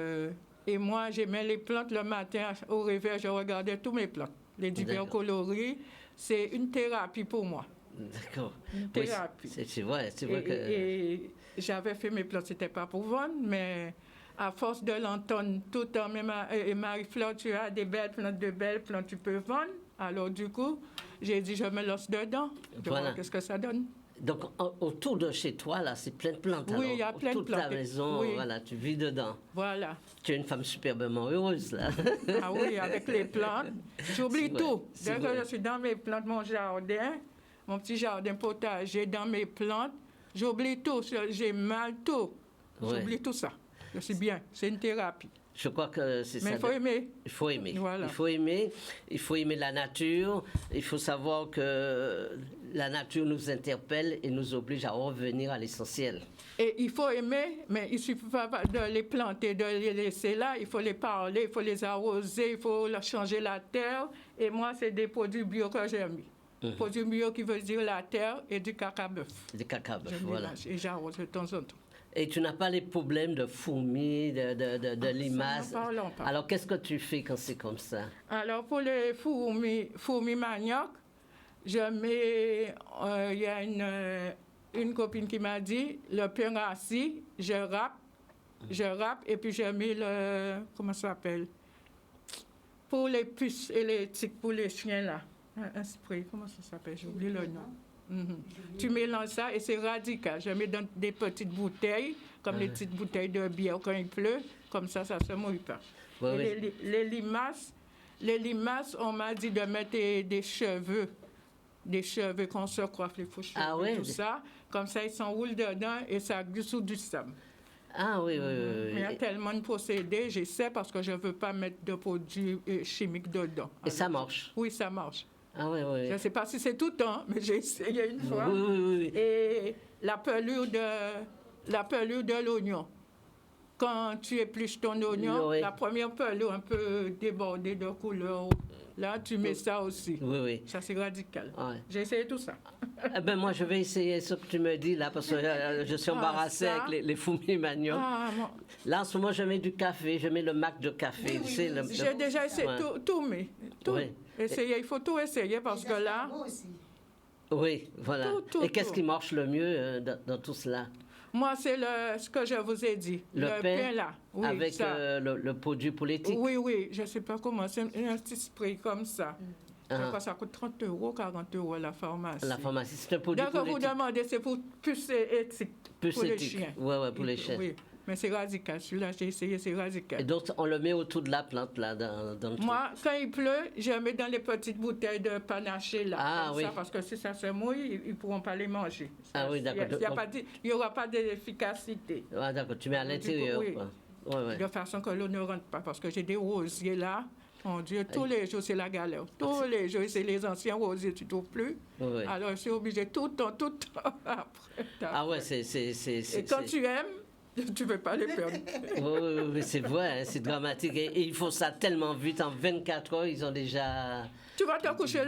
Et moi, j'aimais les plantes le matin. Au réveil, je regardais tous mes plantes. Les divers coloris, c'est une thérapie pour moi. D'accord. Une thérapie. Oui, c'est vrai que... Et j'avais fait mes plantes, c'était pas pour vendre, mais à force de l'entendre tout le temps, même Marie-Fleur, tu as des belles plantes, tu peux vendre. Alors du coup, j'ai dit, je me lance dedans. Je vois qu'est-ce que ça donne. Donc, autour de chez toi, là, c'est plein de plantes. Oui, il y a plein de plantes. Toute ta maison, voilà, tu vis dedans. Voilà. Tu es une femme superbement heureuse, là. Ah oui, avec les plantes. J'oublie tout. Dès que je suis dans mes plantes, mon jardin, mon petit jardin potager, dans mes plantes, j'oublie tout. J'ai mal, tout. J'oublie tout ça. Je suis bien. C'est une thérapie. Je crois que c'est ça. Mais il faut aimer. Il faut aimer. Voilà. Il faut aimer la nature. Il faut savoir que la nature nous interpelle et nous oblige à revenir à l'essentiel. Et il faut aimer, mais il ne suffit pas de les planter, de les laisser là. Il faut les parler, il faut les arroser, il faut leur changer la terre. Et moi, c'est des produits bio que j'ai mis. Produits bio qui veut dire la terre et du caca-bœuf. Du caca-bœuf, voilà. Et j'arrose de temps en temps. Et tu n'as pas les problèmes de fourmis, de limaces. Parlons pas. Alors, qu'est-ce que tu fais quand c'est comme ça? Alors, pour les fourmis manioc, je mets... Il y a une copine qui m'a dit, le pain rassis, je râpe, et puis je mets le... Comment ça s'appelle? Pour les puces et les tiques, pour les chiens, là. Un spray, comment ça s'appelle? J'ai oublié le nom. Tu mélanges ça et c'est radical. Je mets dans des petites bouteilles, comme les petites bouteilles de bière quand il pleut. Comme ça ne se mouille pas. Les limaces, Les limaces, on m'a dit de mettre des cheveux qu'on se coiffe les faux cheveux, tout ça. Comme ça, ils s'enroulent dedans et ça dissout du sable. Ah oui. Il y a tellement de procédés, j'essaie parce que je ne veux pas mettre de produits chimiques dedans. Et ça marche? Oui, ça marche. Ah oui. Je ne sais pas si c'est tout le temps, mais j'ai essayé une fois. Oui. Et la pelure de l'oignon. Quand tu épluches ton oignon, la première pelure un peu débordée de couleur, là, tu mets ça aussi. Oui. Ça, c'est radical. Ouais. J'ai essayé tout ça. Moi, je vais essayer ce que tu me dis là, parce que je suis embarrassée avec les fourmis manioc. Là, en ce moment, je mets du café, je mets le mac de café. J'ai déjà essayé tout. Essayer, il faut tout essayer parce que là... Oui, voilà. Et qu'est-ce qui marche le mieux dans tout cela? Moi, c'est ce que je vous ai dit. Le pain là. Oui, avec le produit politique. Oui. Je ne sais pas comment. C'est un petit spray comme ça. Je crois que ça coûte 30 €, 40 € à la pharmacie. La pharmacie, c'est un produit politique. Donc, vous demandez, c'est pour plus éthique. Plus pour éthique. Les chiens. Oui, pour les chiens. Oui. Mais c'est radical. Celui-là, j'ai essayé, c'est radical. Et donc, on le met autour de la plante, là, dans le Moi, quand il pleut, je mets dans les petites bouteilles de panaché, là. Ah, oui. Ça, parce que si ça se mouille, ils ne pourront pas les manger. Ah oui, d'accord. Il n'y aura pas d'efficacité. Ah, d'accord. Tu mets à l'intérieur. Oui. Ouais. De façon que l'eau ne rentre pas. Parce que j'ai des rosiers là. Mon Dieu, tous les jours, c'est la galère. Tous les jours, c'est les anciens rosiers, tu ne trouves plus. Oui. Alors, je suis obligée tout le temps, après. Ah ouais, c'est... Et quand tu aimes, tu ne veux pas les perdre. Oui, c'est vrai, hein, c'est dramatique. Et il faut ça tellement vite. En 24 heures, ils ont déjà... Tu vas te coucher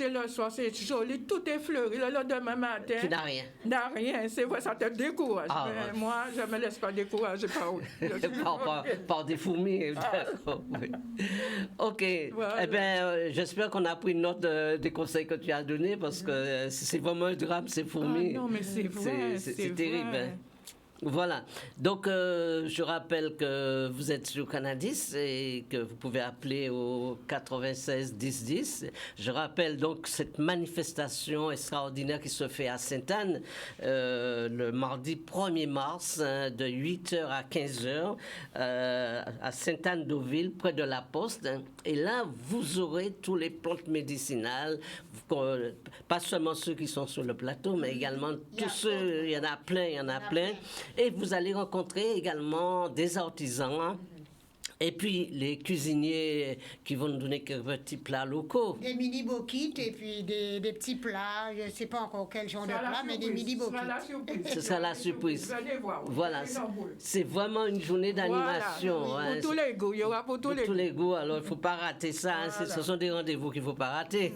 le soir. C'est joli, tout est fleuri. Le lendemain matin... Tu n'as rien. C'est vrai, ça te décourage. Ah, mais moi, je ne me laisse pas décourager par des fourmis. Oui. OK. Voilà. Eh bien, j'espère qu'on a pris note des conseils que tu as donnés parce que c'est vraiment un drame, ces fourmis. Non, mais c'est vrai. C'est terrible. Hein. Voilà. Donc, je rappelle que vous êtes sur Canadis et que vous pouvez appeler au 96 10 10. Je rappelle donc cette manifestation extraordinaire qui se fait à Sainte-Anne le mardi 1er mars de 8h à 15h à Sainte-Anne-d'Auville, près de la Poste. Et là, vous aurez tous les plantes médicinales, pas seulement ceux qui sont sur le plateau, mais également tous ceux, il y en a plein. Et vous allez rencontrer également des artisans. Et puis, les cuisiniers qui vont nous donner quelques petits plats locaux. Des mini-boquettes et puis des petits plats. Je ne sais pas encore quel genre de plats, mais des mini-boquettes. Ce sera la surprise. Venez voir. Voilà. C'est vraiment une journée d'animation. Voilà. Pour tous les goûts. Il y aura pour tous les goûts. Alors, il ne faut pas rater ça. Voilà. Ce sont des rendez-vous qu'il ne faut pas rater.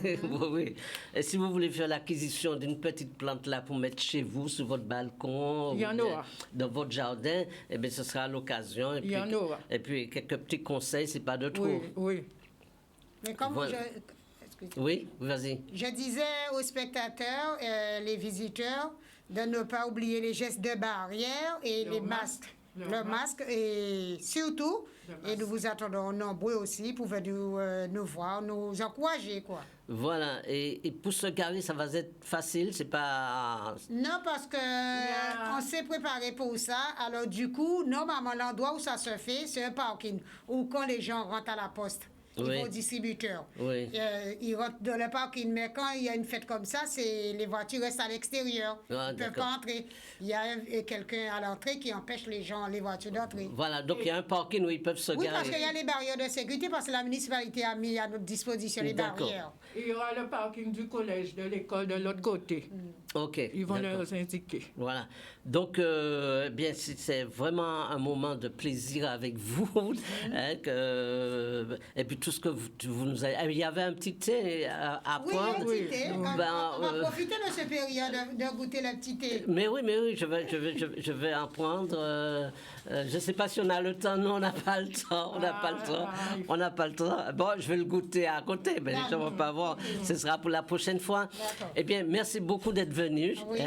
Oui. Et si vous voulez faire l'acquisition d'une petite plante là pour mettre chez vous, sur votre balcon, il y en aura. Dans votre jardin, eh bien, ce sera l'occasion. Il y en aura. Et puis, quelques petits conseils, c'est pas de trop. Oui. Mais comme Oui, vas-y. Je disais aux spectateurs, les visiteurs, de ne pas oublier les gestes de barrière et les masques. Le masque et surtout, et nous vous attendons nombreux aussi pour venir nous voir, nous encourager, quoi. Voilà, et pour se garer, ça va être facile, c'est pas... Non, parce que on s'est préparé pour ça. Alors du coup, normalement, l'endroit où ça se fait, c'est un parking, où quand les gens rentrent à la poste, ils vont au distributeur. Oui. Ils rentrent dans le parking, mais quand il y a une fête comme ça, les voitures restent à l'extérieur. Ils ne peuvent pas entrer. Il y a quelqu'un à l'entrée qui empêche les voitures d'entrer. Voilà, donc il y a un parking où ils peuvent se garer. Oui, parce qu'il y a les barrières de sécurité, parce que la municipalité a mis à notre disposition les barrières. Il y aura le parking du collège, de l'école de l'autre côté. OK. Ils vont leur indiquer. Voilà. Donc, bien, c'est vraiment un moment de plaisir avec vous. Et puis, tout ce que vous nous avez... Il y avait un petit thé à prendre. Oui, un petit thé. On va profiter de ce période de goûter le petit thé. Mais oui, je vais en prendre. Je ne sais pas si on a le temps. Non, on n'a pas le temps. On n'a pas le temps. Bon, je vais le goûter à côté, mais je ne vais pas voir. Ce sera pour la prochaine fois. Eh bien, merci beaucoup d'être venu. Oui.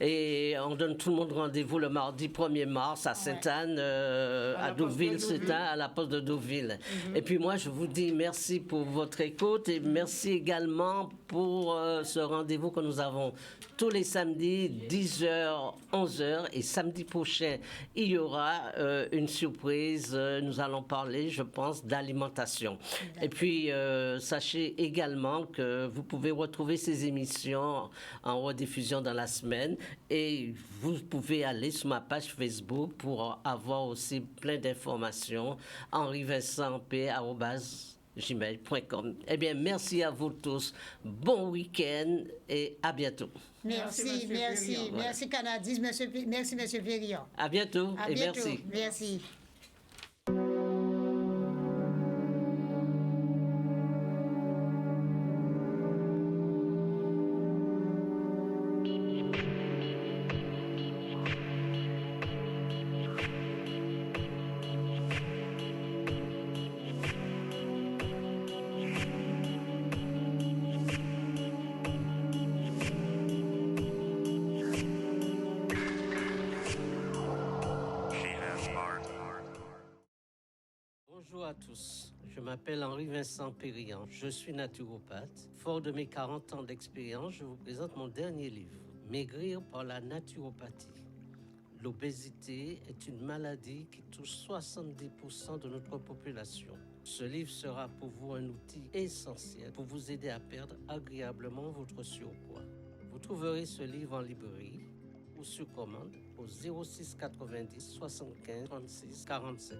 Et on donne tout le monde rendez-vous le mardi 1er mars à Sainte-Anne, à Deauville, à la poste de Deauville. Et puis moi, je vous dis dis merci pour votre écoute et merci également pour ce rendez-vous que nous avons tous les samedis, 10h, 11h. Et samedi prochain, il y aura une surprise. Nous allons parler, je pense, d'alimentation. Et puis, sachez également que vous pouvez retrouver ces émissions en rediffusion dans la semaine. Et vous pouvez aller sur ma page Facebook pour avoir aussi plein d'informations. henrivincentp@gmail.com. Eh bien, merci à vous tous. Bon week-end et à bientôt. Merci, merci Canal 10, merci monsieur Périon. À bientôt À et bientôt. merci. Merci. Bonjour à tous, je m'appelle Henri-Vincent Périan, je suis naturopathe. Fort de mes 40 ans d'expérience, je vous présente mon dernier livre, Maigrir par la naturopathie. L'obésité est une maladie qui touche 70% de notre population. Ce livre sera pour vous un outil essentiel pour vous aider à perdre agréablement votre surpoids. Vous trouverez ce livre en librairie ou sur commande au 06 90 75 36 47.